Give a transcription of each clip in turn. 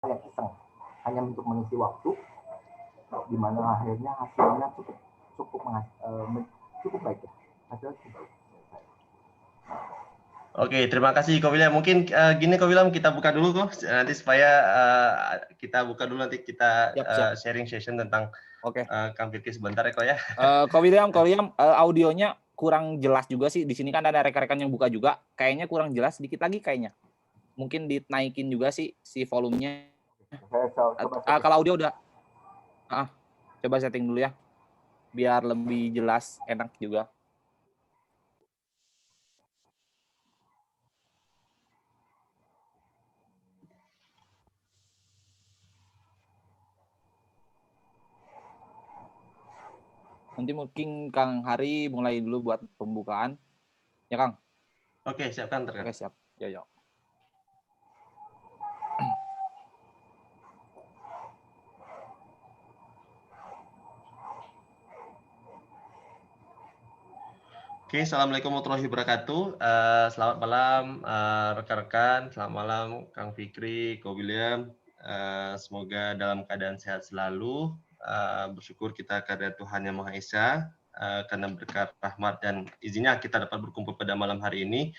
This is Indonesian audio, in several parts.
yang iseng hanya untuk mengisi waktu, di mana akhirnya hasilnya cukup cukup baik ya. Hasilnya cukup baik. Oke, terima kasih Ko William. Mungkin gini Ko William, kita buka dulu kok nanti supaya kita buka dulu nanti kita sharing session tentang Kang Fikri sebentar ya Ko ya. Ko William, audionya kurang jelas juga sih. Di sini kan ada rekan-rekan yang buka juga. Kayaknya kurang jelas, dikit lagi kayaknya. Mungkin dinaikin juga sih si volumenya. Kalau audio udah, coba setting dulu ya, biar lebih jelas, enak juga. Nanti mungkin Kang Hari mulai dulu buat pembukaan. Ya Kang? Oke, siap Kang. Oke, siap. Yo. Oke, Assalamualaikum warahmatullahi wabarakatuh. Selamat malam rekan-rekan, selamat malam Kang Fikri, Ko William. Semoga dalam keadaan sehat selalu. Bersyukur kita kepada Tuhan Yang Maha Esa, karena berkat rahmat dan izinnya kita dapat berkumpul pada malam hari ini.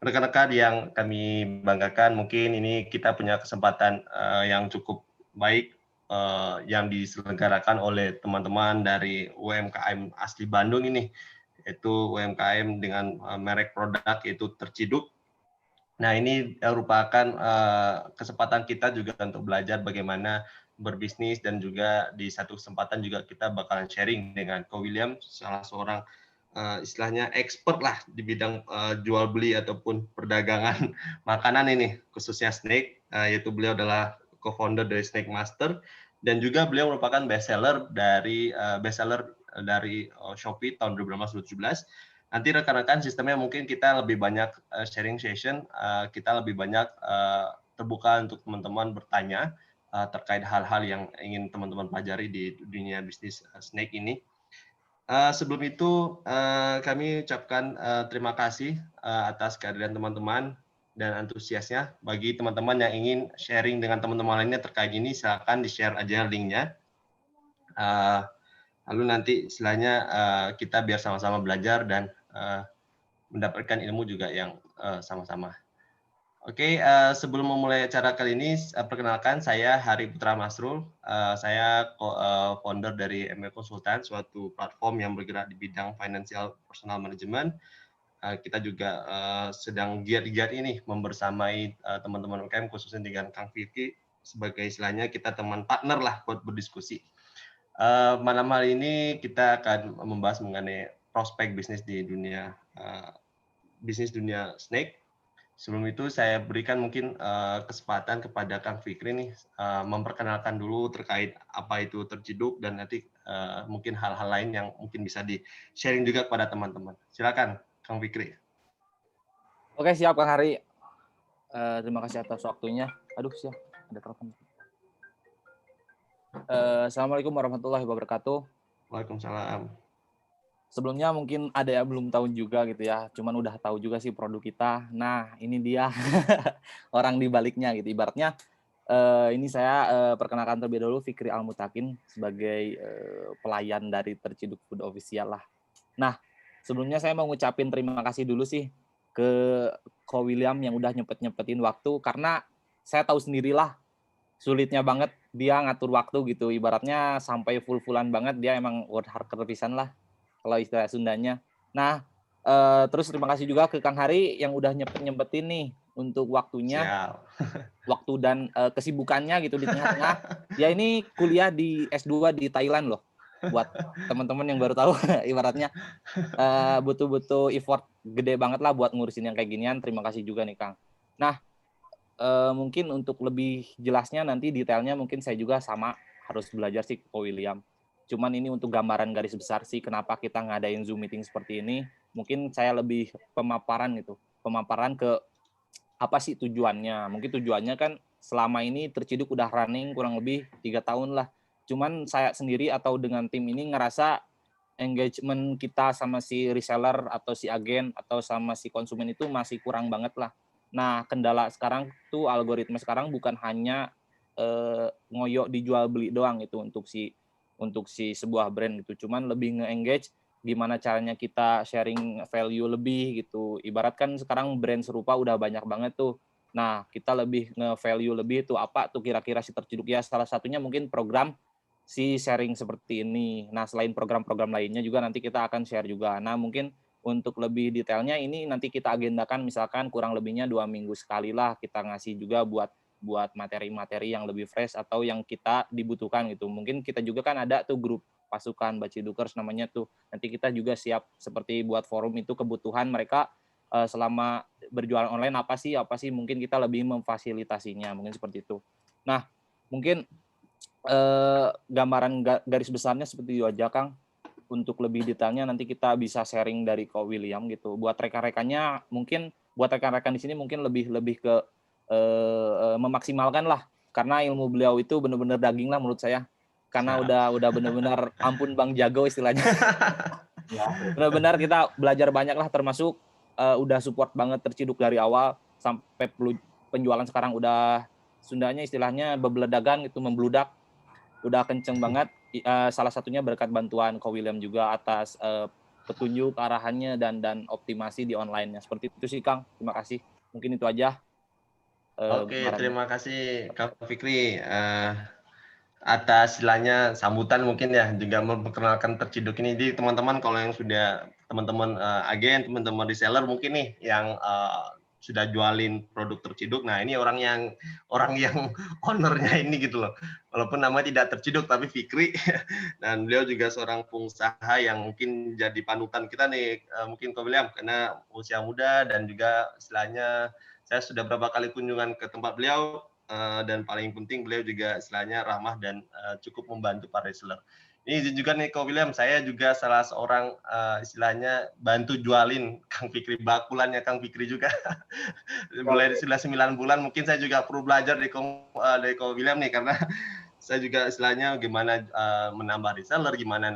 Rekan-rekan yang kami banggakan, mungkin ini kita punya kesempatan yang cukup baik yang diselenggarakan oleh teman-teman dari UMKM asli Bandung ini, yaitu UMKM dengan merek produk yaitu Terciduk. Nah, ini merupakan kesempatan kita juga untuk belajar bagaimana berbisnis, dan juga di satu kesempatan juga kita bakalan sharing dengan Ko William, salah seorang istilahnya expert lah di bidang jual beli ataupun perdagangan makanan ini, khususnya snack, yaitu beliau adalah co-founder dari Snack Master, dan juga beliau merupakan bestseller dari Shopee tahun 2017. Nanti rekan-rekan sistemnya mungkin kita lebih banyak sharing session, kita lebih banyak terbuka untuk teman-teman bertanya terkait hal-hal yang ingin teman-teman pelajari di dunia bisnis snack ini. Sebelum itu kami ucapkan terima kasih atas kehadiran teman-teman dan antusiasnya. Bagi teman-teman yang ingin sharing dengan teman-teman lainnya terkait ini, silakan di-share aja linknya. Lalu nanti istilahnya kita biar sama-sama belajar dan mendapatkan ilmu juga yang sama-sama. Oke, sebelum memulai acara kali ini, perkenalkan saya Hari Putra Masrul. Saya founder dari ME Consultant, suatu platform yang bergerak di bidang financial personal management. Kita juga sedang giat-giat ini membersamai teman-teman UMKM, khususnya dengan Kang Fikri, sebagai istilahnya kita teman partner lah buat berdiskusi. Malam hari ini kita akan membahas mengenai prospek bisnis di dunia snack. Sebelum itu saya berikan mungkin kesempatan kepada Kang Fikri nih, memperkenalkan dulu terkait apa itu Terciduk, dan nanti mungkin hal-hal lain yang mungkin bisa di-sharing juga kepada teman-teman. Silakan Kang Fikri. Oke, siap Kang Hari. Terima kasih atas waktunya. Aduh, siap. Ada telepon. Assalamualaikum warahmatullahi wabarakatuh. Waalaikumsalam. Sebelumnya mungkin ada yang belum tahu juga gitu ya, cuman udah tahu juga sih produk kita. Nah, ini dia orang di baliknya gitu. Ibaratnya ini saya perkenalkan terlebih dahulu, Fikri Almutakin sebagai pelayan dari Terciduk Food Official lah. Nah, sebelumnya saya mau ngucapin terima kasih dulu sih ke Ko William yang udah nyempet-nyempetin waktu, karena saya tahu sendirilah sulitnya banget dia ngatur waktu gitu. Ibaratnya sampai full-fullan banget, dia emang work hard pisan lah kalau istilah Sundanya. Nah, terus terima kasih juga ke Kang Hari yang udah nyempetin nih untuk waktunya, waktu dan kesibukannya gitu di tengah-tengah. Ya ini kuliah di S2 di Thailand loh, buat teman-teman yang baru tahu. Ibaratnya butuh effort gede banget lah buat ngurusin yang kayak ginian. Terima kasih juga nih Kang. Nah, mungkin untuk lebih jelasnya nanti detailnya mungkin saya juga sama harus belajar sih ke William. Cuman ini untuk gambaran garis besar sih kenapa kita ngadain Zoom meeting seperti ini. Mungkin saya lebih pemaparan gitu. Pemaparan ke apa sih tujuannya. Mungkin tujuannya kan selama ini Terciduk udah running kurang lebih 3 tahun lah. Cuman saya sendiri atau dengan tim ini ngerasa engagement kita sama si reseller atau si agen atau sama si konsumen itu masih kurang banget lah. Nah, kendala sekarang tuh algoritma sekarang bukan hanya ngoyo dijual beli doang itu untuk si sebuah brand gitu. Cuman lebih nge-engage gimana caranya kita sharing value lebih gitu. Ibarat kan sekarang brand serupa udah banyak banget tuh. Nah, kita lebih nge-value lebih tuh apa tuh kira-kira si terciduk ya. Salah satunya mungkin program si sharing seperti ini. Nah, selain program-program lainnya juga nanti kita akan share juga. Nah, mungkin untuk lebih detailnya ini nanti kita agendakan misalkan kurang lebihnya 2 minggu sekali lah kita ngasih juga buat materi-materi yang lebih fresh atau yang kita dibutuhkan gitu. Mungkin kita juga kan ada tuh grup pasukan Bacidukers namanya tuh. Nanti kita juga siap seperti buat forum itu kebutuhan mereka selama berjualan online apa sih mungkin kita lebih memfasilitasinya mungkin seperti itu. Nah, mungkin gambaran garis besarnya seperti itu aja Kang. Untuk lebih detailnya nanti kita bisa sharing dari Ko William gitu. Buat rekan-rekannya mungkin buat rekan-rekan di sini mungkin lebih ke memaksimalkan lah karena ilmu beliau itu benar-benar daging lah menurut saya. Karena udah benar-benar ampun Bang Jago istilahnya. Benar-benar kita belajar banyak lah termasuk udah support banget Terciduk dari awal sampai penjualan sekarang udah Sundanya istilahnya bebeledagan gitu membludak. Udah kenceng banget. Salah satunya berkat bantuan Ko William juga atas petunjuk arahannya dan optimasi di online-nya. Seperti itu sih Kang. Terima kasih. Mungkin itu aja. Oke, terima kasih Kang Fikri atas istilahnya sambutan mungkin ya juga memperkenalkan Terciduk ini. Jadi teman-teman kalau yang sudah teman-teman agen, teman-teman reseller mungkin nih yang sudah jualin produk Terciduk. Nah, ini orang yang ownernya ini gitu loh. Walaupun namanya tidak Terciduk tapi Fikri dan beliau juga seorang pengusaha yang mungkin jadi panutan kita nih mungkin Ko William karena usia muda dan juga istilahnya saya sudah beberapa kali kunjungan ke tempat beliau dan paling penting beliau juga istilahnya ramah dan cukup membantu para reseller. Ini juga nih Ko William, saya juga salah seorang istilahnya bantu jualin Kang Fikri, bakulannya Kang Fikri juga. Mulai sudah 9 bulan, mungkin saya juga perlu belajar dari Ko William nih karena saya juga istilahnya gimana menambah reseller, gimana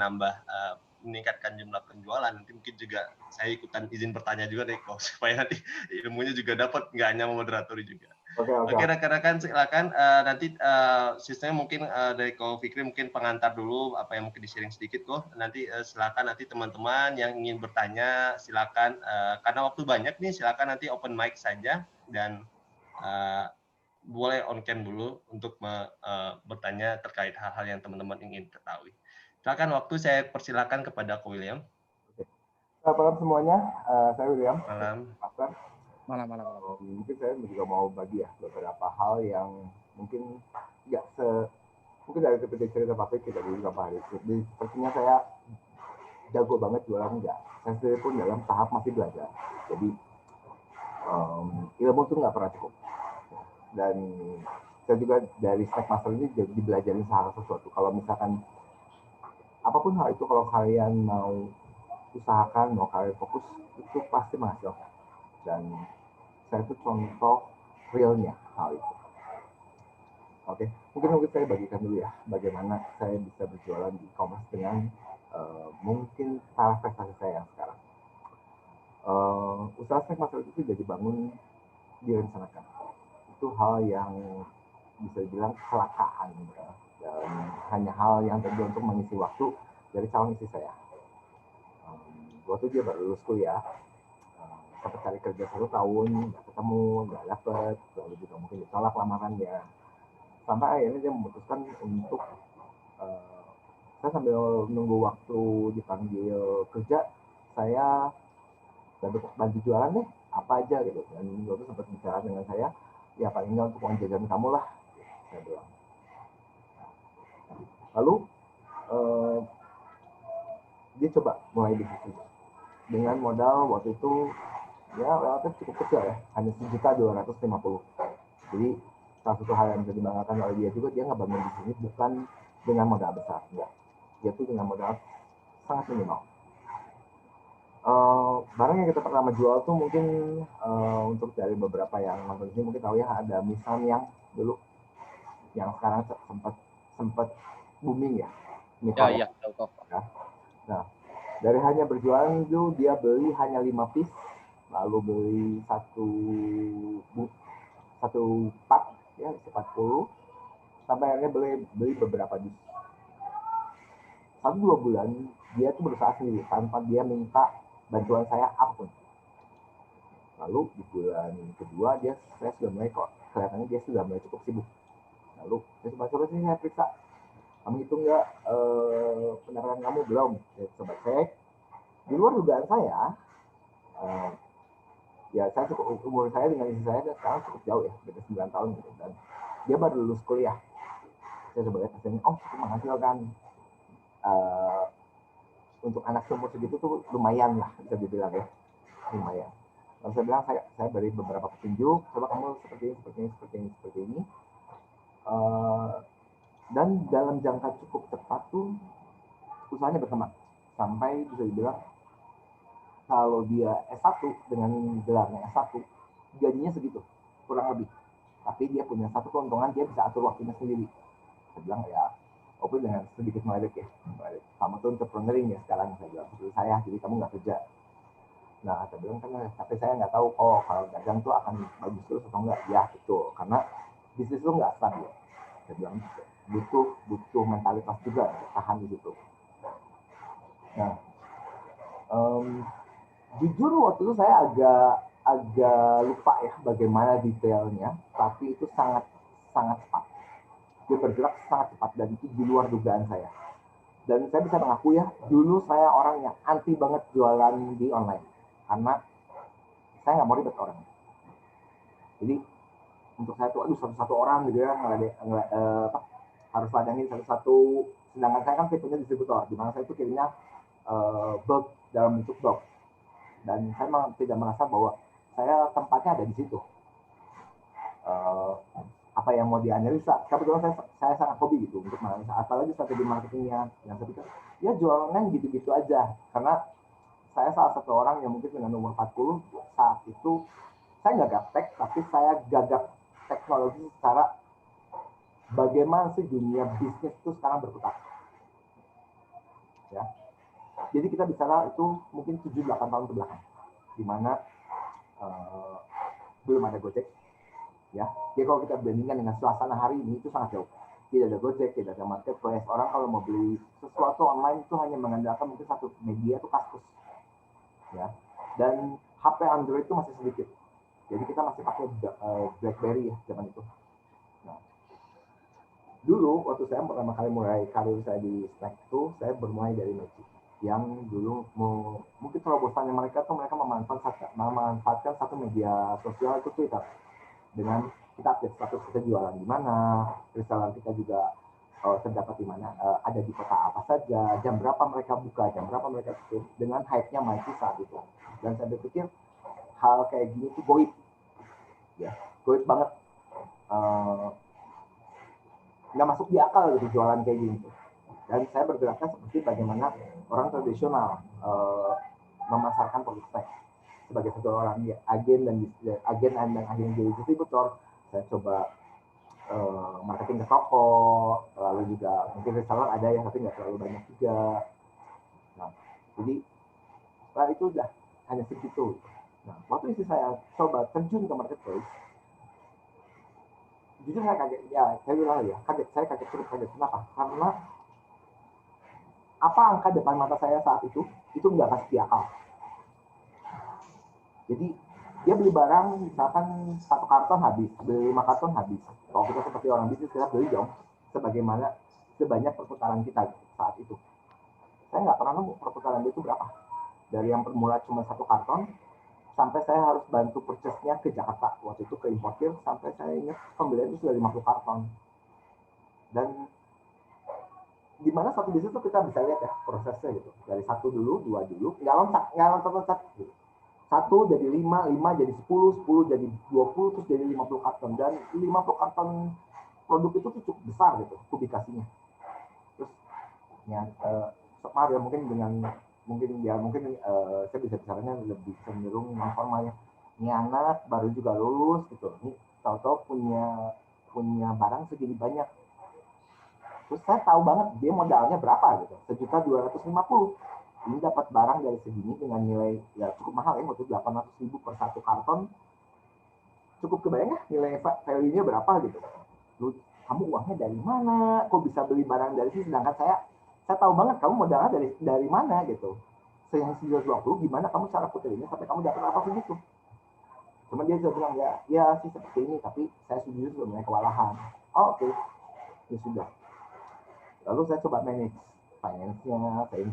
meningkatkan jumlah penjualan. Nanti mungkin juga saya ikutan izin bertanya juga deh kok supaya nanti ilmunya juga dapat, nggak hanya memoderatori juga. Oke rekan-rekan silakan nanti sistemnya mungkin dari Ko Fikri mungkin pengantar dulu apa yang mungkin di-sharing sedikit kok. Nanti silakan nanti teman-teman yang ingin bertanya silakan karena waktu banyak nih silakan nanti open mic saja dan boleh on cam dulu untuk bertanya terkait hal-hal yang teman-teman ingin ketahui. Silakan waktu saya persilakan kepada Ko William. Selamat malam semuanya, saya William. Malam. Mungkin saya juga mau bagi ya beberapa hal yang mungkin nggak mungkin dari cerita Pak Fikri dari beberapa hari itu. Sepertinya saya jago banget jualan enggak. Saya sendiri pun dalam tahap masih belajar. Jadi ilmu itu nggak pernah cukup. Dan saya juga dari Snack Master ini jadi belajarin sesuatu. Kalau misalkan apapun hal itu, kalau kalian mau usahakan, mau kalian fokus, itu pasti menghasilkan. Dan saya itu contoh realnya hal itu. Oke, mungkin saya bagikan dulu ya, bagaimana saya bisa berjualan di e-commerce dengan mungkin taraf prestasi saya yang sekarang. Usaha Snack Master itu sudah dibangun, direncanakan. Itu hal yang bisa dibilang kecelakaan ya. Dan hanya hal yang terjadi untuk mengisi waktu dari calon istri saya. Waktu dia baru lulus kuliah, sempat cari kerja 1 tahun, nggak ketemu, nggak dapet, lalu juga mungkin ditolak lamarannya. Sampai akhirnya dia memutuskan untuk saya sambil nunggu waktu dipanggil kerja, saya bantu jualan deh, apa aja gitu. Dan waktu sempat bicara dengan saya, ya paling nggak untuk uang jajan kamu lah, saya bilang. Lalu dia coba mulai bisnis itu dengan modal waktu itu ya relatif cukup kecil ya, hanya 1.250.000. Jadi salah satu hal yang bisa dibanggakan oleh dia juga, dia nggak bangun bisnis bukan dengan modal besar, enggak. Dia tuh dengan modal sangat minimal. Barang yang kita pertama jual tuh mungkin untuk dari beberapa yang nonton ini mungkin tahu ya, ada Misan yang dulu yang sekarang sempat booming ya. Ya, tahu. Nah, dari hanya berjualan itu dia beli hanya 5 piece lalu beli satu part ya 40, sampai akhirnya beli beberapa dus. 1-2 bulan dia tuh berusaha sendiri tanpa dia minta bantuan saya apapun. Lalu di bulan kedua saya sudah mulai kok kelihatannya dia sudah mulai cukup sibuk. Lalu saya coba sini saya periksa, kamu hitung nggak pendapatan kamu? Belum. Saya coba cek, di luar dugaan saya, ya saya cukup, umur saya dengan istri saya sekarang cukup jauh ya, beda 9 tahun gitu, dan dia baru lulus kuliah. Saya coba lihat hasilnya, oh cukup menghasilkan. Untuk anak umur segitu tuh lumayan lah, bisa dibilang ya, lumayan. Lalu saya bilang, saya beri beberapa petunjuk, coba kamu seperti ini. Dan dalam jangka cukup cepat tuh usahanya berkembang sampai bisa dibilang kalau dia S1 dengan gelarnya S1 gajinya segitu kurang lebih, tapi dia punya satu keuntungan, dia bisa atur waktunya sendiri. Saya bilang ya, walaupun dengan sedikit meledek ya, kamu tuh entrepreneuring ya sekarang, saya bilang seperti saya, jadi kamu nggak kerja. Nah saya bilang kan, tapi saya nggak tahu kalau dagang tuh akan bagus terus atau enggak. Ya betul, karena bisnis itu nggak stabil. Saya bilang butuh mentalitas juga tahan di situ. Nah, jujur waktu itu saya agak lupa ya bagaimana detailnya, tapi itu sangat cepat. Dia bergerak sangat cepat dan itu di luar dugaan saya. Dan saya bisa mengaku ya, dulu saya orang yang anti banget jualan di online karena saya nggak mau ribet orang. Jadi untuk saya tuh satu orang gitu ya, harus ladangin satu-satu. Sedangkan saya kan tipenya distributor, di mana saya itu kirimnya bulk dalam bentuk box. Dan saya memang tidak merasa bahwa saya tempatnya ada di situ. Apa yang mau dianalisa? Kebetulan saya sangat hobi gitu untuk menganalisa, apalagi strategi marketingnya. Yang saya pikir, ya jualan gitu-gitu aja. Karena saya salah satu orang yang mungkin dengan umur 40 saat itu saya nggak gaptek, tapi saya gagap teknologi secara bagaimana sih dunia bisnis itu sekarang berputar. Ya. Jadi kita bicara itu mungkin 7-8 tahun ke belakang, di mana belum ada Gojek. Ya, jadi kalau kita bandingkan dengan suasana hari ini itu sangat jauh. Tidak ada Gojek, tidak ada marketplace. Orang kalau mau beli sesuatu online itu hanya mengandalkan mungkin satu media itu Kaskus. Ya. Dan HP Android itu masih sedikit. Jadi kita masih pakai BlackBerry ya zaman itu. Nah, dulu waktu saya pertama kali mulai karir saya di Snack itu, saya bermulai dari Magic. Yang dulu mungkin terobosannya mereka tuh mereka memanfaatkan satu media sosial itu Twitter. Dengan kita update status kita jualan di mana, reseller kita juga terdapat di mana, ada di kota apa saja, jam berapa mereka buka, jam berapa mereka tutup, dengan hype-nya Mikey saat itu. Dan saya berpikir hal kayak gini tuh goib, ya, goib banget, nggak masuk di akal gitu jualan kayak gini. Dan saya bergeraknya seperti bagaimana orang tradisional memasarkan produk tech. Sebagai satu orang ya, agen dan akhirnya jadi distributor, saya coba marketing ke toko, lalu juga mungkin reseller ada ya, tapi nggak terlalu banyak juga. Nah, jadi setelah itu udah hanya segitu. Nah, waktu itu saya coba terjun ke marketplace, jujur saya kaget, ya saya bilang ya, saya cukup kaget. Kenapa? Karena apa angka depan mata saya saat itu nggak pasti akal. Jadi dia beli barang misalkan 1 karton habis, beli 5 karton habis. Kalau kita seperti orang bisnis kita beli dong sebanyak perputaran kita saat itu. Saya nggak pernah nemu perputaran itu berapa. Dari yang bermula cuma 1 karton sampai saya harus bantu purchase-nya ke Jakarta. Waktu itu ke importir sampai saya ingat pembelian itu sudah 50 karton. Dan di mana satu bisnis itu kita bisa lihat ya prosesnya gitu. Dari 1 dulu, 2 dulu, nggak loncat gitu. 1 jadi 5 jadi 10 jadi 20, terus jadi 50 karton. Dan 50 karton produk itu tuh cukup besar gitu, publikasinya. Terus, ya, maaf ya, mungkin saya bisa bicaranya lebih cenderung informal ya. Ini anak baru juga lulus gitu, ini tahu-tahu punya barang segini banyak. Terus saya tahu banget dia modalnya berapa gitu, 1.250.000. ini dapat barang dari segini dengan nilai ya cukup mahal ya, waktu 800.000 per satu karton. Cukup kebayang ya nilai value-nya berapa gitu. Lu, kamu uangnya dari mana? Kok bisa beli barang dari sini? Sedangkan saya tahu banget kamu modalnya dari mana gitu. Saya 920, gimana kamu cara puterinnya sampai kamu dapat apa segitu? Cuma dia juga bilang ya sih seperti ini, tapi saya setuju sebenarnya kewalahan. Oh, oke. Ya sudah. Lalu saya coba manage finance-nya, saya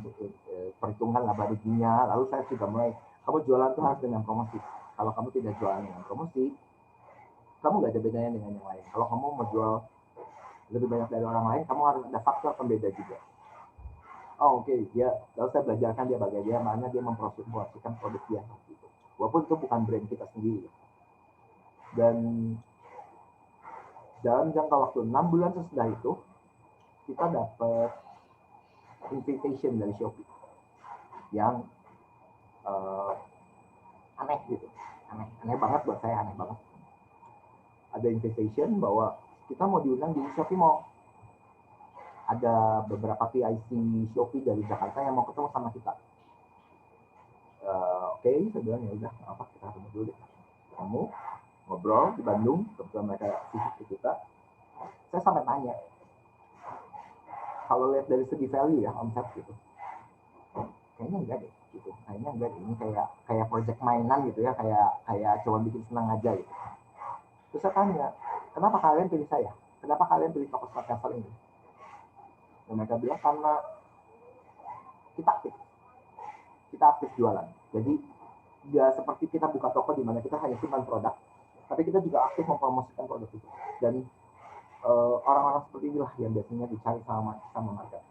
perhitungkan laba ruginya, lalu saya juga mulai, kamu jualan tuh harus dengan promosi. Kalau kamu tidak jualan dengan promosi, kamu nggak ada bedanya dengan yang lain. Kalau kamu mau jual lebih banyak dari orang lain, kamu harus ada faktor pembeda juga. Oh oke, dia, lalu saya belajarkan dia bagaimana dia mempromosikan produk dia. Gitu. Walaupun itu bukan brand kita sendiri. Dan dalam jangka waktu 6 bulan sesudah itu, kita dapat invitation dari Shopee yang aneh gitu, aneh banget buat saya, aneh banget. Ada invitation bahwa kita mau diundang di Shopee Mall. Ada beberapa PIC Shopee dari Jakarta yang mau ketemu sama kita. Oke, saya bilang ya udah, apa kita ketemu dulu deh. Kamu ngobrol di Bandung, kebetulan mereka visit ke kita. Saya sampai tanya, kalau lihat dari segi value ya, omset gitu, kayaknya enggak deh, gitu. Kayaknya enggak deh. Ini kayak project mainan gitu ya, kayak cuma bikin senang aja gitu. Terus saya tanya, kenapa kalian pilih saya? Kenapa kalian pilih toko smart castle ini? Dan mereka bilang karena kita aktif jualan. Jadi nggak seperti kita buka toko di mana kita hanya simpan produk, tapi kita juga aktif mempromosikan produk itu. Dan orang-orang seperti inilah yang biasanya dicari sama market.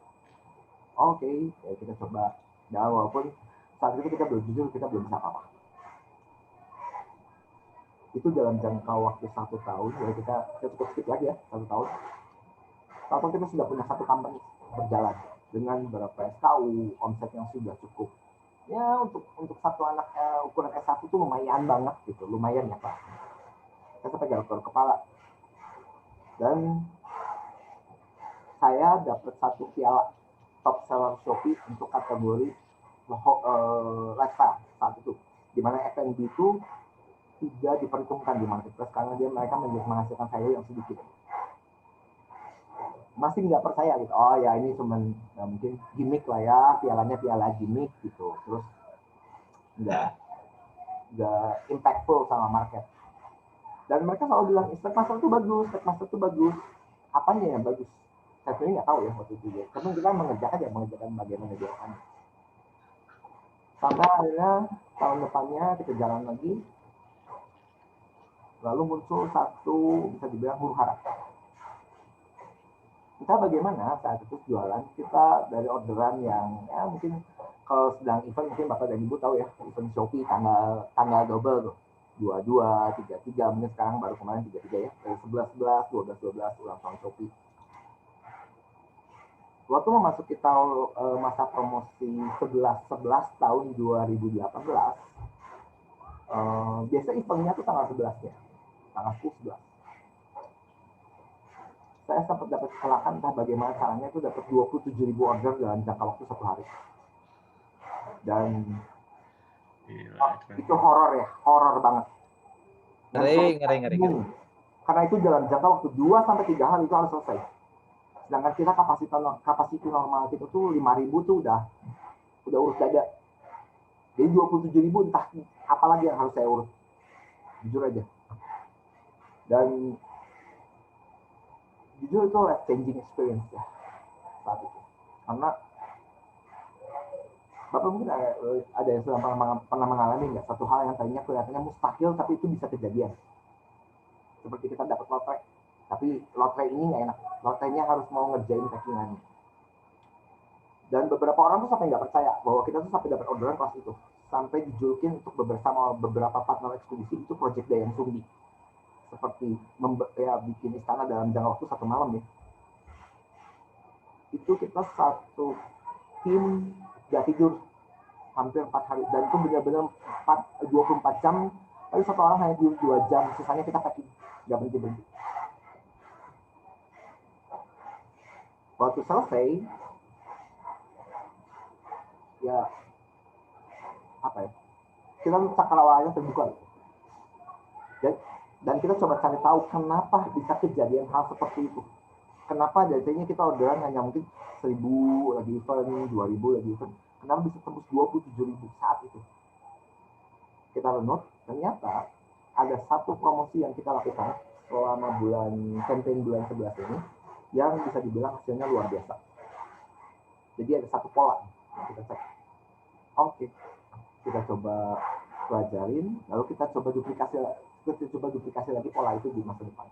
Oke, ya kita coba. Dan walaupun saat itu kita belum bisa apa-apa. Itu dalam jangka waktu 1 tahun, ya kita cukup skip lagi ya, 1 tahun. Tapi kita sudah punya satu company berjalan dengan beberapa SKU, omset yang sudah cukup. Ya untuk satu anak ukuran S1 itu lumayan banget gitu, lumayan ya Pak. Saya sampai garuk kepala. Dan saya dapat 1 piala top seller Shopee untuk kategori lifestyle saat itu, di mana F&B itu tidak diperhitungkan di marketplace karena mereka menghasilkan value yang sedikit. Masih nggak percaya gitu, oh ya ini cuman mungkin gimmick lah ya, pialanya piala gimmick gitu, terus nggak impactful sama market. Dan mereka selalu bilang Stackmaster itu bagus, apanya yang bagus? Saya sendiri nggak tahu ya waktu itu, karena kita mengerjakan bagaimana dia kan. Sampai akhirnya tahun depannya kita jalan lagi, lalu muncul satu bisa dibilang huru hara. Kita bagaimana saat itu jualan, kita dari orderan yang ya mungkin kalau sedang event mungkin Bapak dan Ibu tahu ya, event Shopee tanggal double tuh, 22, 33, mungkin sekarang baru kemarin 33 ya, dari 11, 12 ulang tahun Shopee. Waktu memasuki tahun masa promosi 11 tahun 2018, biasa eventnya tuh tanggal 11 ya, tanggal 11. Saya sempat dapat kecelakaan, entah bagaimana caranya itu dapat 27.000 order dalam jangka waktu 1 hari. Dan itu horor banget. Ngeri. Karena itu dalam jangka waktu 2-3 hari itu harus selesai. Sedangkan kita kapasiti normal kita tuh 5.000 tuh udah urus dada. Jadi 27.000 entah apalagi yang harus saya urus. Jujur aja. Dan jujur itu life changing experience ya saat itu. Karena Bapak mungkin ada yang sudah pernah mengalami nggak satu hal yang tadinya kelihatannya mustahil tapi itu bisa kejadian. Seperti kita dapat lotre, tapi lotre ini nggak enak. Lotrenya harus mau ngerjain packingannya. Dan beberapa orang tuh sampai nggak percaya bahwa kita tuh sampai dapat orderan kelas itu. Sampai dijulukin untuk bersama beberapa partner eksklusif itu Project Dayang Sumbi. Seperti bikin istana dalam jangka waktu 1 malam ya. Itu kita satu tim gak tidur hampir 4 hari dan itu benar-benar 24 jam, tapi satu orang hanya tidur 2 jam, sisanya kita packing, gak berhenti. Waktu selesai ya apa ya, kita cakrawalanya terbuka. Dan kita coba cari tahu kenapa bisa kejadian hal seperti itu. Kenapa biasanya kita orderan hanya mungkin 1.000 lagi event, 2.000 lagi event. Kenapa bisa tembus 27.000 saat itu? Kita renut, ternyata ada satu promosi yang kita lakukan selama campaign bulan 11 ini yang bisa dibilang hasilnya luar biasa. Jadi ada satu pola yang kita cek. Oke, kita coba pelajarin, lalu kita coba duplikasi lagi pola itu di masa depan.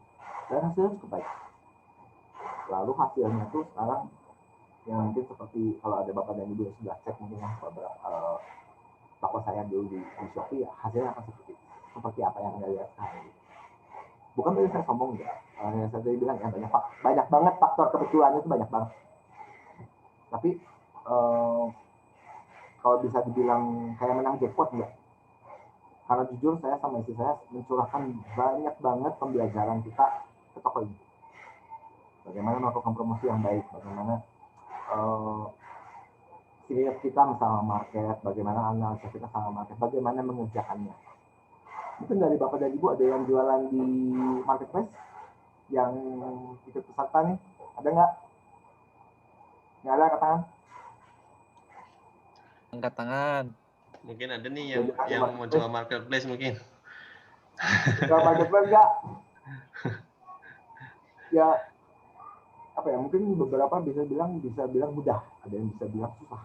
Dan hasilnya cukup baik. Lalu hasilnya tuh sekarang yang mungkin seperti kalau ada Bapak dan Ibu yang sudah cek mungkin toko saya dulu di Shopee, ya hasilnya akan seperti apa yang Anda lihat sekarang. Bukan berarti saya sombong ya. Yang saya tadi bilang ya banyak banget faktor kebetulan itu banyak banget. Tapi kalau bisa dibilang kayak menang jackpot enggak. Karena jujur saya sama istri saya mencurahkan banyak banget pembelajaran kita ke toko ini. Bagaimana melakukan promosi yang baik, bagaimana sinergi kita sama market, bagaimana analisa kita sama market, bagaimana mengerjakannya. Mungkin dari Bapak dan Ibu ada yang jualan di marketplace yang ikut peserta nih, ada nggak? Nggak ada, angkat tangan. Angkat tangan. Mungkin ada nih yang mau coba marketplace mungkin. Coba marketplace nggak? Ya apa ya, mungkin beberapa bisa bilang mudah, ada yang bisa bilang susah.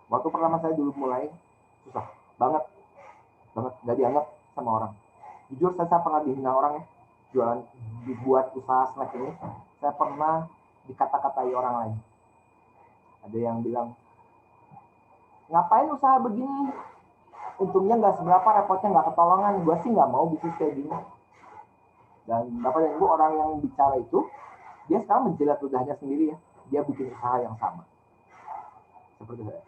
Waktu pertama saya dulu mulai susah banget nggak dianggap sama orang. Jujur saya pernah dihina orang ya, jualan dibuat usaha snack ini saya pernah dikata-katai orang lain. Ada yang bilang, ngapain usaha begini, untungnya nggak seberapa, repotnya nggak ketolongan, gue sih nggak mau bisnis kayak gini. Dan Bapak dan Ibu, orang yang bicara itu dia sekarang menjilat ludahnya sendiri ya, dia bikin usaha yang sama seperti saya.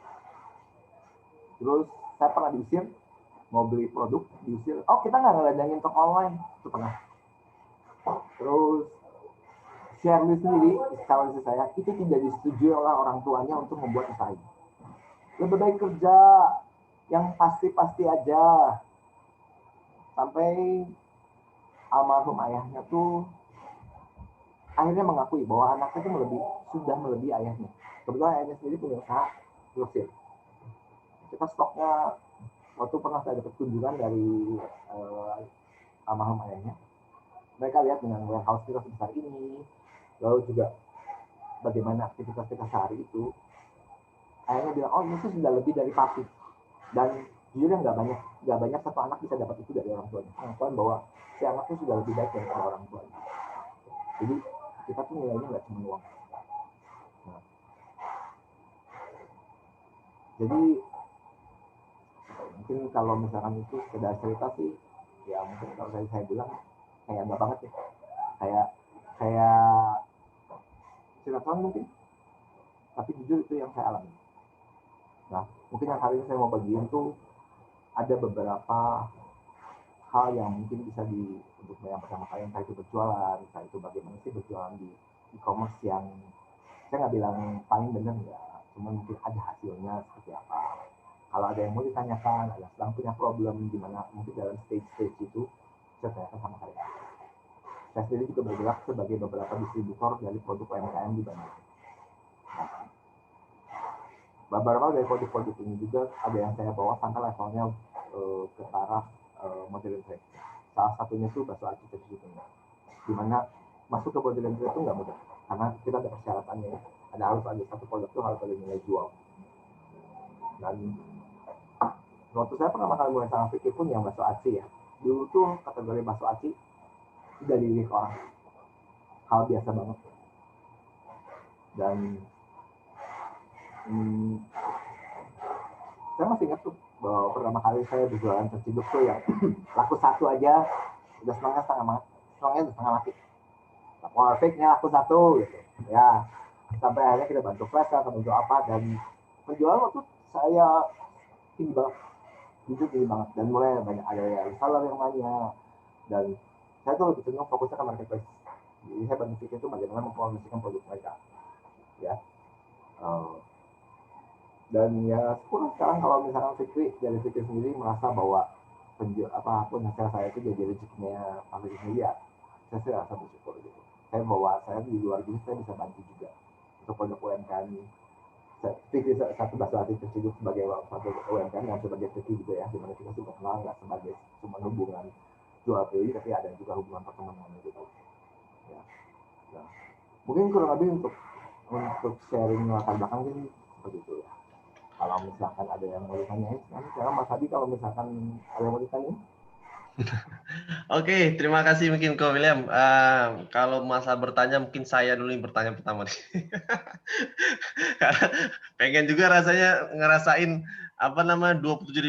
Terus saya pernah diusir, mau beli produk diusir, oh kita nggak ngeladangin toko online, itu pernah. Terus Shirley sendiri, calon istri saya, itu tidak disetujui oleh orang tuanya untuk membuat usaha ini. Lebih baik kerja yang pasti-pasti aja. Sampai almarhum ayahnya tuh akhirnya mengakui bahwa anaknya itu sudah melebihi ayahnya. Kebetulan ayahnya sendiri punya usaha grosir. Kita stoknya, waktu pernah saya dapat kunjungan dari almarhum ayahnya. Mereka lihat dengan warehouse kita sebesar ini, lalu juga bagaimana aktivitas kita sehari itu. Ayahnya bilang, oh ini tuh sudah lebih dari papi. Dan jujurnya nggak banyak satu anak bisa dapat itu dari orang tuanya. Pengakuan bahwa si anak itu sudah lebih baik dari orang tuanya. Jadi kita tuh nilainya nggak cuma uang. Nah, jadi mungkin kalau misalkan itu sekedar cerita sih, ya mungkin kalau saya bilang kayak nggak banget ya, kayak sinetron mungkin, tapi jujur itu yang saya alami. Nah, mungkin yang hari ini saya mau bagiin tuh ada beberapa hal yang mungkin bisa untuk yang pertama kali, entah itu berjualan, entah itu bagaimana sih berjualan di e-commerce yang saya nggak bilang paling benar ya, cuma mungkin ada hasilnya seperti apa. Kalau ada yang mau ditanyakan, ada sedang punya problem di mana mungkin dalam stage itu, saya tanyakan sama saya. Saya sendiri juga bergerak sebagai beberapa distributor dari produk UMKM di Bandung. Beberapa dari produk-produk ini juga ada yang saya bawa sampai levelnya ke taraf modern trade. Salah satunya itu bakso aci terjun, di mana masuk ke modern trade itu nggak mudah, karena kita ada persyaratannya ya. Harus ada satu produk itu harus ada nilai jual. Dan waktu saya pertama kali mulai sama pikir pun yang bakso aci ya, dulu tuh kategori bakso aci tidak dilirik orang, hal biasa banget. Dan saya masih ingat tuh bahwa pertama kali saya berjualan terciduk tuh yang laku satu aja udah setengah mati. Perfectnya laku satu gitu ya, sampai akhirnya kita bantu flash atau bantu apa, dan penjualan waktu saya tinggi banget, jujur tinggi banget, dan mulai banyak ada yang reseller yang banyak, dan saya tuh lebih cenderung fokusnya ke marketplace. Jadi saya bantu itu bagaimana mempromosikan produk mereka ya. Dan ya syukur sekarang kalau misalkan dari Fikri sendiri merasa bahwa apapun hasil saya itu jadi rezekinya Pak Fikri sendiri, ya saya sih rasa bersyukur gitu. Saya bahwa saya di luar itu saya bisa bantu juga untuk produk UMKM ini. Fikri satu bahasa hati terciduk sebagai satu UMKM yang sebagai Fikri gitu ya, dimana kita sudah kenal nggak sebagai cuma hubungan jual beli, tapi ada juga hubungan pertemanan gitu. Ya. Nah, mungkin kurang lebih untuk sharing latar belakang ini seperti itu ya. Kalau misalkan ada yang mau ditanyain, sekarang Mas Hadi kalau misalkan ada yang mau ditanyain. Oke, terima kasih mungkin Ko William. Kalau masa bertanya mungkin saya dulu yang bertanya pertama nih. Pengen juga rasanya ngerasain 27.000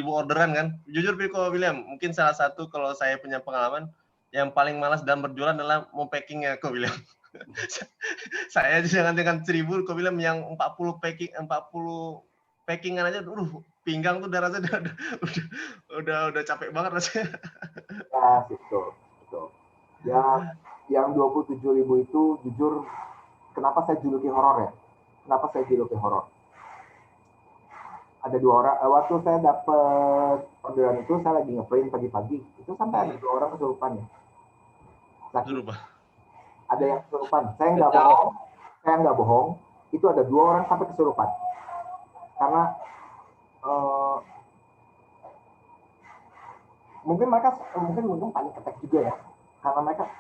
orderan kan. Jujur Ko William, mungkin salah satu kalau saya punya pengalaman yang paling malas dalam berjualan adalah mau packingnya Ko William. Saya dengan 1.000 Ko William yang 40 packingan aja, pinggang tuh udah rasanya udah capek banget rasanya. Ya, betul. Ya, yang 27.000 itu jujur, kenapa saya juluki horor ya? Kenapa saya juluki horor? Ada 2 orang, waktu saya dapat orderan itu, saya lagi ngeprint pagi-pagi, itu sampai ada 2 orang kesurupan ya. Ada yang kesurupan. Saya nggak bohong, itu ada 2 orang sampai kesurupan. Karena mungkin panik attack juga ya, karena mereka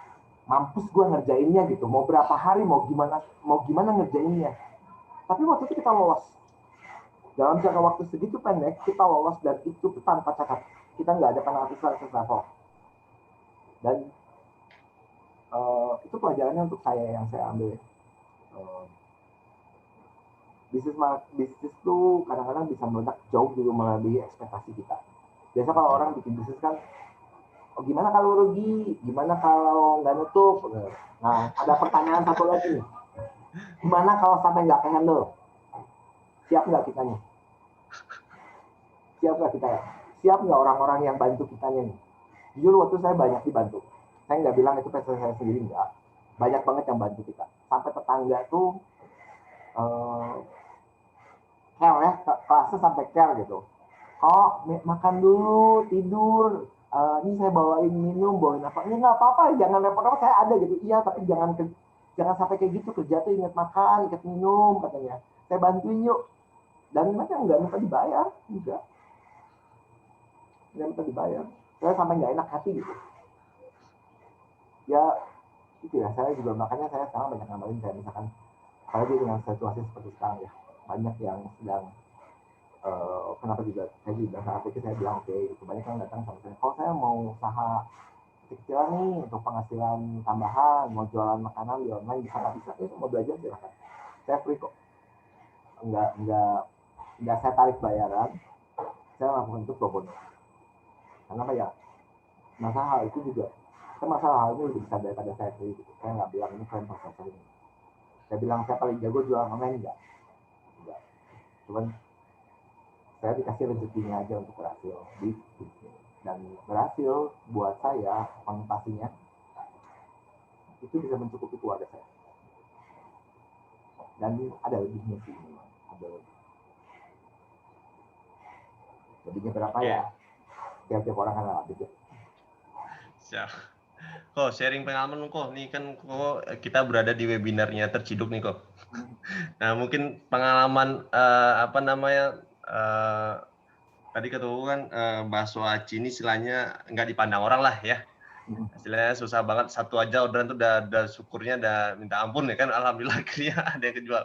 mampus gue ngerjainnya gitu, mau berapa hari, mau gimana ngerjainnya. Tapi waktu itu kita lolos dalam jangka waktu segitu pendek, kita lolos, dan itu tanpa cacat, kita nggak ada penalti level. Dan itu pelajarannya untuk yang saya ambil. Bisnis tuh kadang-kadang bisa meledak jauh dulu melebihi ekspektasi kita. Biasa kalau orang bikin bisnis kan, gimana kalau rugi, gimana kalau nggak nutup. Nah, ada pertanyaan satu lagi, gimana kalau sampai nggak handle? Siap nggak kitanya? Siap nggak orang-orang yang bantu kitanya nih? Jujur waktu saya banyak dibantu. Saya nggak bilang itu pesan saya sendiri, nggak. Banyak banget yang bantu kita. Sampai tetangga tuh care ya, kelasnya sampai care gitu. Oh, makan dulu, tidur. Ini saya bawain minum, bawain apa? Ini nggak apa-apa, jangan repot-repot, saya ada gitu. Iya, tapi jangan sampai kayak gitu, kerja tuh ingat makan, ingat minum, katanya. Saya bantuin yuk. Dan mereka nggak minta dibayar, enggak. Nggak minta dibayar. Saya sampai nggak enak hati gitu. Ya, itu ya, saya juga makanya saya sekarang banyak ngamalin, kayak misalkan, apalagi dengan situasi seperti sekarang ya, banyak yang sedang kenapa juga saya juga saat itu saya bilang oke, kebanyakan datang sama saya, kalau saya mau usaha kecil nih untuk penghasilan tambahan, mau jualan makanan di online, bisa ya, mau belajar silahkan, saya free kok, nggak saya tarik bayaran, saya lakukan itu pro bono. Karena ya masalah hal itu juga, masalah hal ini lebih besar daripada saya free gitu. Saya nggak bilang ini keren pasar ini, saya bilang saya paling jago jualan online, enggak. Cuman saya dikasih rezekinya aja untuk berhasil dan berhasil buat saya, konotasinya itu bisa mencukupi keluarga saya, dan ada lebihnya sih, ada lebihnya berapa ya, tiap orang kan ada beda. Siap. Kok sharing pengalaman kok, nih kan kok kita berada di webinarnya Terciduk nih kok. Nah mungkin pengalaman tadi ketemu kan bakso aci ini istilahnya nggak dipandang orang lah ya. Istilahnya susah banget, satu aja orderan tuh udah syukurnya udah minta ampun ya kan, alhamdulillah akhirnya ada yang kejual.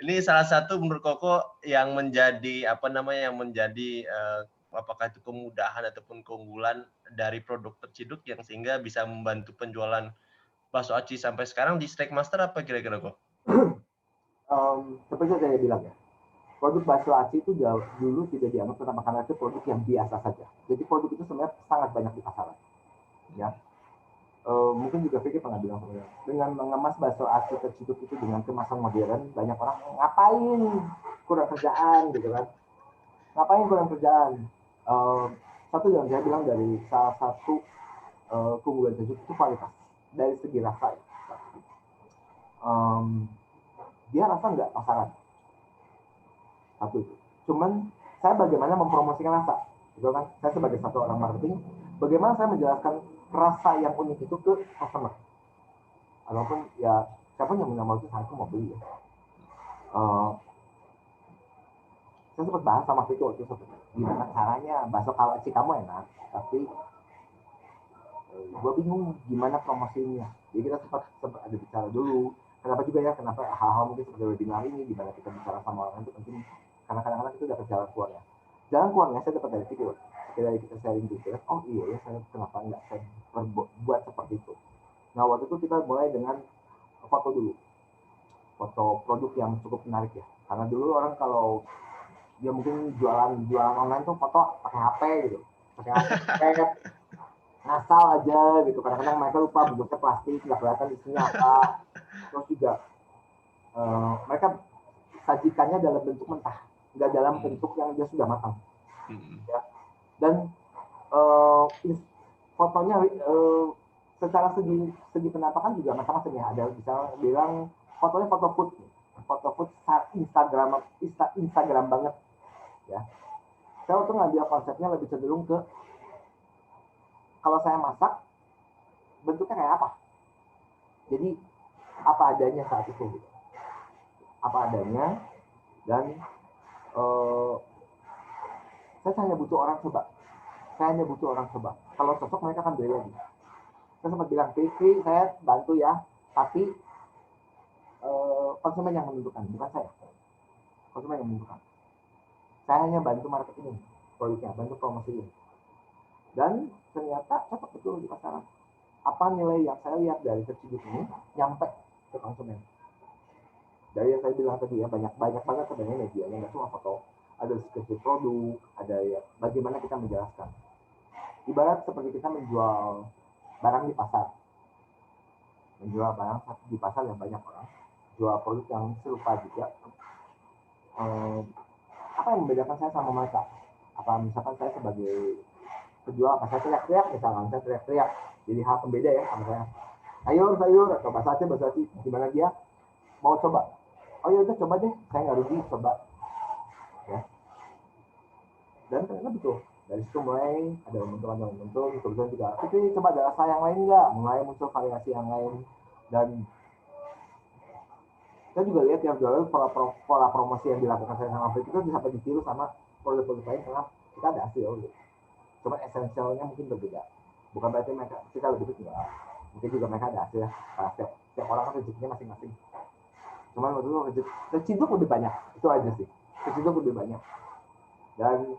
Ini salah satu menurut Koko yang menjadi apakah itu kemudahan ataupun keunggulan dari produk Terciduk yang sehingga bisa membantu penjualan bakso aci sampai sekarang di Snackmaster apa kira-kira kok? Seperti saya bilang ya, produk bakso aci itu dulu tidak dianggap pertama karena itu produk yang biasa saja. Jadi produk itu sebenarnya sangat banyak di pasaran. Ya, mungkin juga Vicky pernah bilang dengan mengemas bakso aci Terciduk itu dengan kemasan modern, banyak orang ngapain kurang kerjaan gitu kan? Ngapain kurang kerjaan? Satu yang saya bilang dari salah satu keunggulan Terciduk itu kualitas dari segi rasa. Dia rasa nggak pasaran. Satu itu. Cuman saya bagaimana mempromosikan rasa, gitu kan? Saya sebagai satu orang marketing, bagaimana saya menjelaskan rasa yang unik itu ke customer, ataupun ya siapa yang mau itu saya mau beli ya. Saya sempat bahas sama Vito itu gimana caranya bakso kalaci kamu enak, tapi gue bingung gimana promosinya. Jadi kita sempat ada bicara dulu. Kenapa juga ya, kenapa hal-hal mungkin seperti webinar ini, di mana kita bicara sama orang itu penting, karena kadang-kadang kita dapat jalan keluarnya. Jalan keluarnya saya dapat dari Vito. Dari kita sharing gitu ya, oh iya ya, saya kenapa nggak saya buat seperti itu. Nah waktu itu kita mulai dengan foto dulu, foto produk yang cukup menarik ya. Karena dulu orang kalau dia mungkin jualan online tuh foto pakai HP gitu, pakai HP ngasal aja gitu. Kadang-kadang mereka lupa bungkusnya plastik, nggak kelihatan isinya apa. Terus juga mereka sajikannya dalam bentuk mentah, nggak dalam bentuk yang dia sudah matang. Ya. Dan fotonya secara segi penampakan juga macam-macam ya. Ada bisa bilang fotonya foto food Instagram banget ya. Saya tuh ngambil konsepnya lebih cenderung ke kalau saya masak bentuknya kayak apa. Jadi apa adanya saat itu gitu. Apa adanya, dan saya hanya butuh orang coba. Kalau cocok mereka akan beli lagi. Saya sempat bilang, Vivi, saya bantu ya, tapi konsumen yang menentukan, bukan saya. Konsumen yang menentukan. Saya hanya bantu marketing produknya, bantu promosiin. Dan ternyata cocok betul di pasaran. Apa nilai yang saya lihat dari Terciduk ini nyampe ke konsumen. Dari yang saya bilang tadi ya, banyak banget sebenarnya medianya, nggak cuma foto, ada deskripsi produk, ada ya bagaimana kita menjelaskan. Ibarat seperti kita menjual barang di pasar, yang banyak orang jual produk yang serupa juga. Apa yang membedakan saya sama mereka? Apa misalkan saya sebagai penjual, apa saya teriak-teriak misalkan, jadi hal pembeda ya sama saya. Ayo sayur atau bahasa Aceh, gimana dia mau coba? Oh ya udah coba deh, saya nggak rugi coba. Ya. Dan ternyata betul. Dari situ mulai ada momentum, kemudian juga, tapi coba ada rasa yang lain nggak? Mulai muncul variasi yang lain. Dan saya juga lihat yang jualan pola promosi yang dilakukan saya sama Fred itu bisa ditiru sama produk-produk lain karena kita ada hasil gitu. Cuma esensialnya mungkin berbeda. Bukan berarti kita lebih enggak. Mungkin juga mereka ada hasil ya. Setiap orang kan rezekinya masing-masing. Cuman waktu itu Terciduk lebih banyak. Itu aja sih. Terciduk lebih banyak. Dan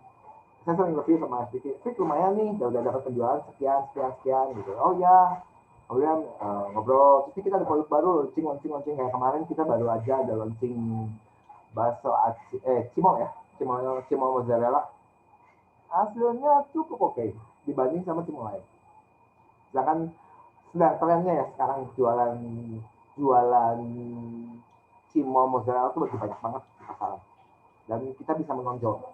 saya sering review sama Fik, lumayan nih, udah dapat penjualan sekian gitu. Oh ya, kemudian ngobrol, terus kita ada produk baru, launching kayak kemarin kita baru aja ada launching bakso cimol mozzarella. Hasilnya cukup oke dibanding sama cimol lain. Sedangkan trennya ya sekarang jualan cimol mozzarella itu lebih banyak banget di pasaran. Dan kita bisa menonjol.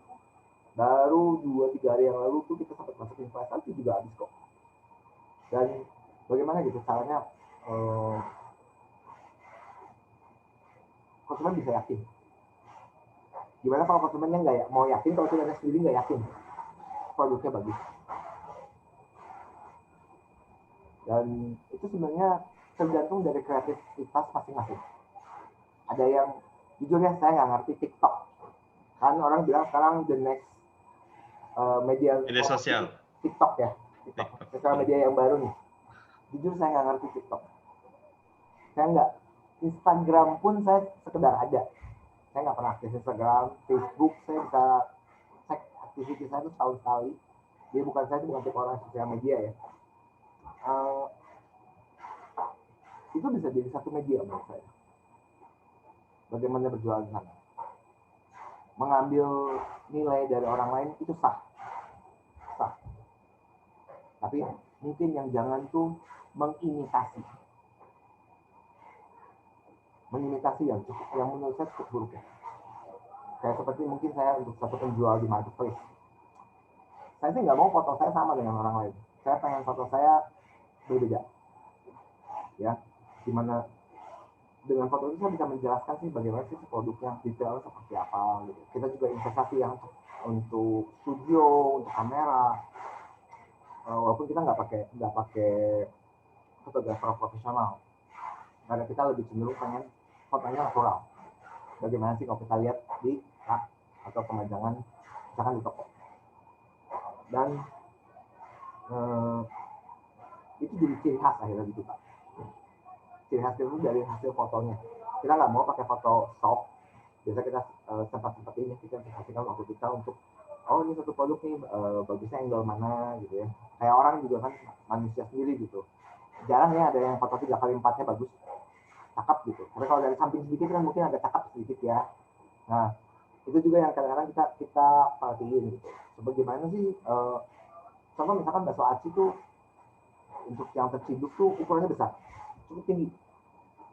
Baru 2-3 hari yang lalu tuh kita sempat masukin flash itu juga habis kok. Dan bagaimana gitu caranya konsumen bisa yakin. Gimana kalau konsumennya nggak mau yakin, kalau kita sendiri nggak yakin produknya bagus. Dan itu sebenarnya tergantung dari kreativitas masing-masing. Ada yang jujur ya, saya nggak ngerti TikTok. Kan orang bilang sekarang the next media sosial TikTok ya, sosial media yang baru nih. Jujur saya nggak ngerti TikTok. Saya nggak, Instagram pun saya sekedar ada. Saya nggak pernah aktif Instagram, Facebook saya bisa cek aktivitas saya itu setahun sekali. Jadi saya bukan tipe orang sosial media ya. Itu bisa jadi satu media menurut saya. Bagaimana berjualan di sana. Mengambil nilai dari orang lain itu sah. Tapi mungkin yang jangan tuh mengimitasi yang menurut saya cukup buruk ya. Kayak seperti mungkin saya untuk satu penjual di marketplace, saya sih nggak mau foto saya sama dengan orang lain. Saya pengen foto saya berbeda ya, dimana dengan foto itu saya bisa menjelaskan sih bagaimana sih produknya, detail seperti apa gitu. Kita juga investasi yang untuk studio, untuk kamera, walaupun kita nggak pakai fotografer profesional, karena kita lebih cenderung pengen fotonya natural. Bagaimana sih kalau kita lihat di rak atau pemajangan misalkan di toko, dan itu jadi ciri khas akhirnya gitu Pak. Ciri khas itu dari hasil fotonya. Kita nggak mau pakai foto shop. Biasa kita sempat ini kita kasihkan waktu kita untuk ini satu produk nih bagusnya angle mana gitu ya. Kayak orang juga kan manusia sendiri gitu. Jarang ya ada yang foto 3x4-nya bagus, cakep gitu. Tapi kalau dari samping sedikit kan mungkin agak cakep sedikit ya. Nah itu juga yang kadang-kadang kita perhatiin gitu. Sebagaimana sih contoh misalkan bakso aci tuh untuk yang terciduk tuh ukurannya besar, cukup tinggi.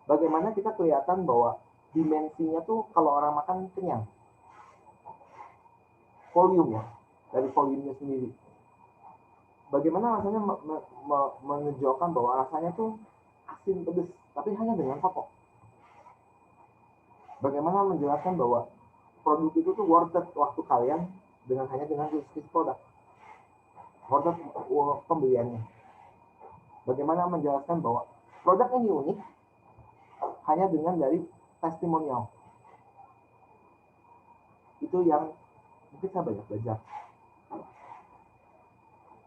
Bagaimana kita kelihatan bahwa dimensinya tuh kalau orang makan kenyang. Volume ya, dari volumenya sendiri. Bagaimana rasanya menunjukkan bahwa rasanya tuh asin pedas, tapi hanya dengan foto. Bagaimana menjelaskan bahwa produk itu tuh worth it waktu kalian hanya dengan deskripsi produk, worth it pembeliannya. Bagaimana menjelaskan bahwa produk ini unik hanya dengan dari testimonial. Itu yang mungkin saya banyak belajar.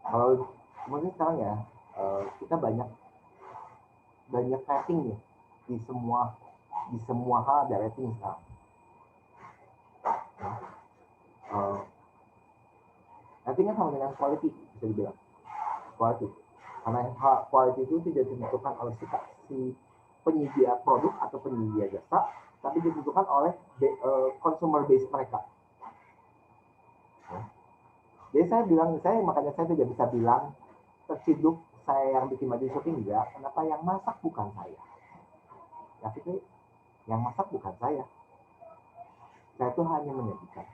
Kalau mungkin sekarang ya kita banyak rating nih di semua hal ada rating sekarang. Ratingnya sama dengan quality bisa dibilang. Quality. Karena quality itu tidak ditentukan oleh si penyedia produk atau penyedia jasa, tapi ditentukan oleh consumer base mereka. Jadi makanya saya tidak bisa bilang terciduk saya yang bikin baju shopping enggak. Kenapa yang masak bukan saya? Ya itu yang masak bukan saya. Saya itu hanya menyajikan.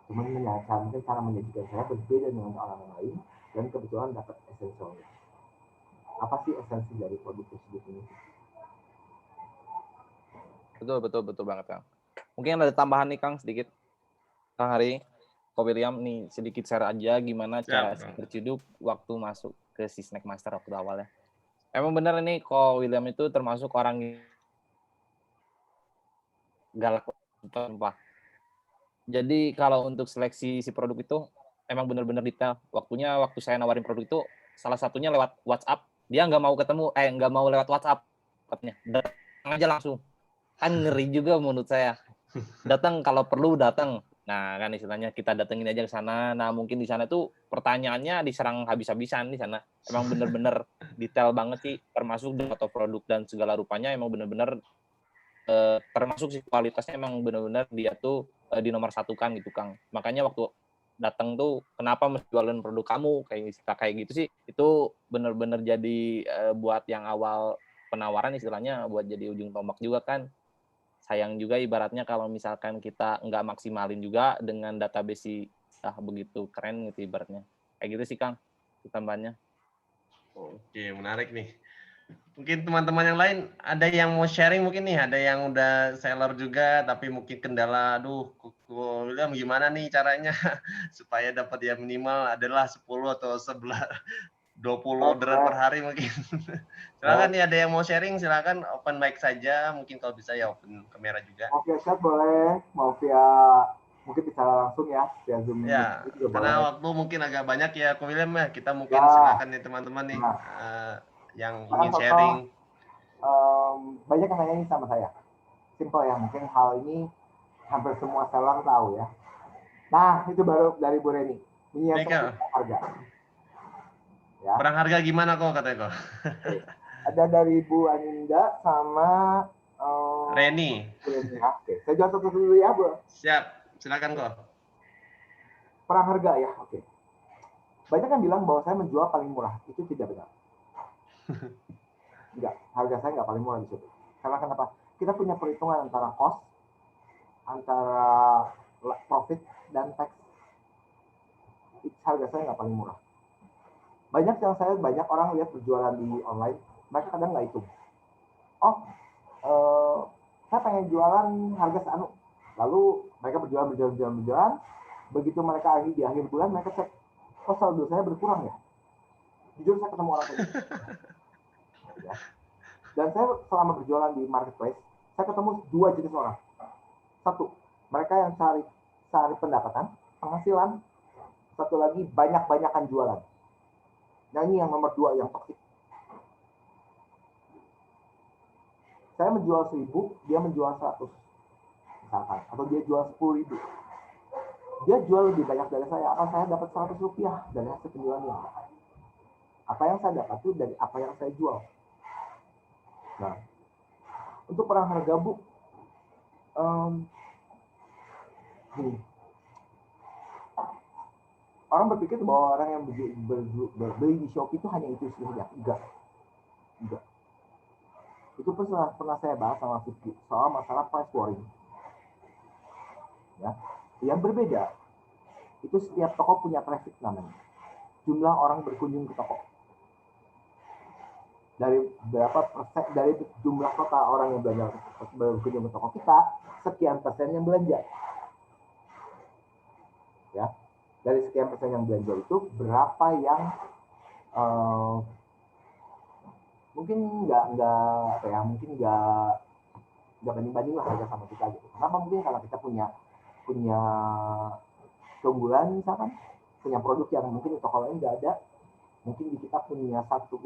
Cuman mungkin cara menyajikan saya berbeda dengan orang lain dan kebetulan dapat esensialnya. Apa sih esensi dari produk tersebut ini? Betul banget Kang. Mungkin ada tambahan nih Kang sedikit. Kang Hari, Ko William nih sedikit share aja gimana cara berciduk waktu masuk ke si Snack Master waktu awalnya. Emang bener nih Ko William itu termasuk orang galak sumpah. Jadi kalau untuk seleksi si produk itu emang bener-bener detail. Waktu saya nawarin produk itu salah satunya lewat WhatsApp. Dia nggak mau lewat WhatsApp katanya. Datang aja langsung. Kan ngeri juga menurut saya. Datang kalau perlu datang. Nah, kan istilahnya kita datengin aja ke sana. Nah, mungkin di sana tuh pertanyaannya diserang habis-habisan di sana. Emang bener-bener detail banget sih, termasuk foto produk dan segala rupanya emang bener-bener termasuk sih kualitasnya emang bener-bener dia tuh dinomorsatukan gitu, Kang. Makanya waktu datang tuh kenapa mesti jualan produk kamu kayak gitu sih. Itu bener-bener jadi buat yang awal penawaran istilahnya buat jadi ujung tombak juga kan. Sayang juga ibaratnya kalau misalkan kita nggak maksimalin juga dengan database begitu keren gitu ibaratnya. Kayak gitu sih Kang, tambahannya. Oke, menarik nih. Mungkin teman-teman yang lain ada yang mau sharing mungkin nih, ada yang udah seller juga tapi mungkin kendala, William gimana nih caranya supaya dapat ya minimal adalah 10 atau 20 orderan per hari mungkin. Silakan nih ada yang mau sharing, silakan open mic saja, mungkin kalau bisa ya open kamera juga. Oke, chat boleh, mau mungkin bicara langsung ya, via Zoom ya, juga karena boleh. waktu mungkin agak banyak ya, William ya, kita mungkin silakan nih teman-teman nih yang ingin sharing. Banyak yang nanya ini sama saya. Simple ya, mungkin hal ini hampir semua seller tahu ya. Nah, itu baru dari Bu Reni. Menyiapkan harga. Ya. Perang harga gimana kok katanya kok? Ada dari Bu Aninda sama Reni. Oke, saya jawab satu dulu ya, Bu. Siap, silakan kok. Perang harga ya, oke. Banyak yang bilang bahwa saya menjual paling murah. Itu tidak benar. Enggak, harga saya nggak paling murah di situ. Karena kenapa? Kita punya perhitungan antara cost, antara profit, dan tax. Harga saya nggak paling murah. Banyak orang lihat berjualan di online, mereka kadang nggak hitung. Oh, pengen jualan harga seanu. Lalu mereka berjualan. Begitu mereka di akhir bulan, mereka cek, kok saldo saya berkurang ya? Jujur saya ketemu orang kayak gitu. Ya. Dan saya selama berjualan di marketplace, saya ketemu 2 jenis orang. Satu, mereka yang cari pendapatan, penghasilan. Satu lagi, banyak-banyakan jualan. Nah ini yang nomor 2 yang toksik. Saya menjual 1.000, dia menjual 100. Misalkan. Atau dia jual 10.000. Dia jual lebih banyak dari saya, akan saya dapat 100 rupiah dari hasil penjualannya. Apa yang saya dapat itu dari apa yang saya jual. Nah, untuk perang harga, Bu, gini. Orang berpikir bahwa orang yang beli di Shopee itu hanya itu saja. Enggak. Itu pernah saya bahas sama Vicky soal masalah price warring. Ya. Yang berbeda, itu setiap toko punya traffic namanya. Jumlah orang berkunjung ke toko. Dari berapa persen, dari jumlah total orang yang berkunjung ke toko kita, sekian persen yang belanja. Ya. Dari sekian persen yang belanja itu, berapa yang mungkin nggak banding lah harga sama kita gitu. Kenapa? Mungkin karena kita punya keunggulan, misalkan punya produk yang mungkin di toko lain nggak ada. Mungkin di kita punya satu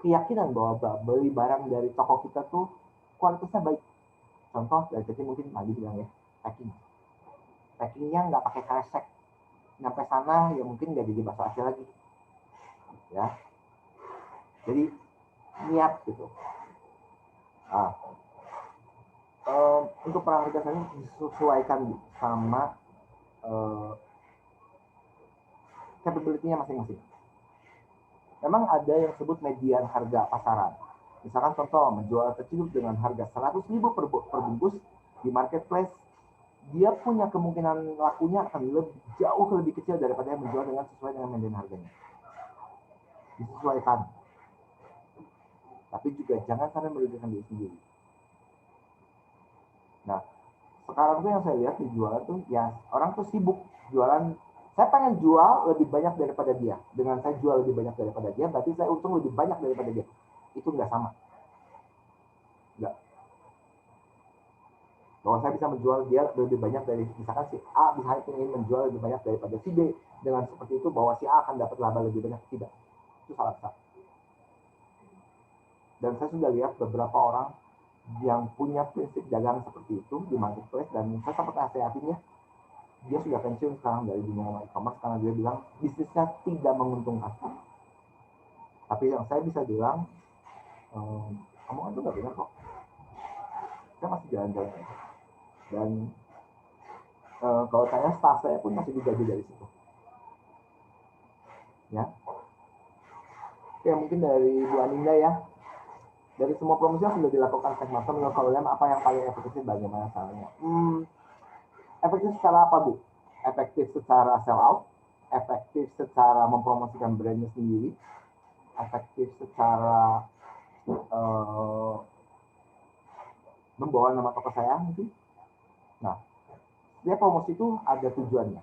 keyakinan bahwa beli barang dari toko kita tuh kualitasnya baik. Contoh dari tadi mungkin tadi bilang ya, packingnya nggak pakai kresek, nyampe sana ya mungkin nggak jadi bahasa Asia lagi, ya. Jadi niat gitu. Untuk perang harga ini disesuaikan sama capability-nya masing-masing. Memang ada yang disebut median harga pasaran. Misalkan contoh, menjual terciduk dengan harga 100.000 per bungkus di marketplace, dia punya kemungkinan lakunya akan jauh lebih kecil daripada yang menjual dengan sesuai dengan median harganya. Disesuaikan. Tapi juga jangan sampai merugikan diri sendiri. Nah, sekarang tuh yang saya lihat di jualan tuh, ya orang tuh sibuk jualan. Saya pengen jual lebih banyak daripada dia. Dengan saya jual lebih banyak daripada dia, berarti saya untung lebih banyak daripada dia. Itu nggak sama. Nggak. Bahwa saya bisa menjual dia lebih banyak dari, misalkan si A bisa ingin menjual lebih banyak daripada si B. Dengan seperti itu, bahwa si A akan dapat laba lebih banyak. Tidak. Itu salah besar. Dan saya sudah lihat beberapa orang yang punya prinsip dagang seperti itu di marketplace, dan saya sempat nasihatinnya. Dia sudah pensiun sekarang dari dunia e-commerce karena dia bilang bisnisnya tidak menguntungkan. Tapi yang saya bisa bilang, omongan itu nggak benar kok. Saya masih jalan-jalan. Dan kalau saya, staff saya pun masih digaji dari situ. Ya. Oke, mungkin dari Bu Aninda ya. Dari semua promosi yang sudah dilakukan Techmart, menurut kalian apa yang paling efektif, bagaimana caranya? Efektif secara apa, Bu? Efektif secara sell out, efektif secara mempromosikan brandnya sendiri, efektif secara membawa nama toko saya mungkin. Nah, setiap promosi itu ada tujuannya.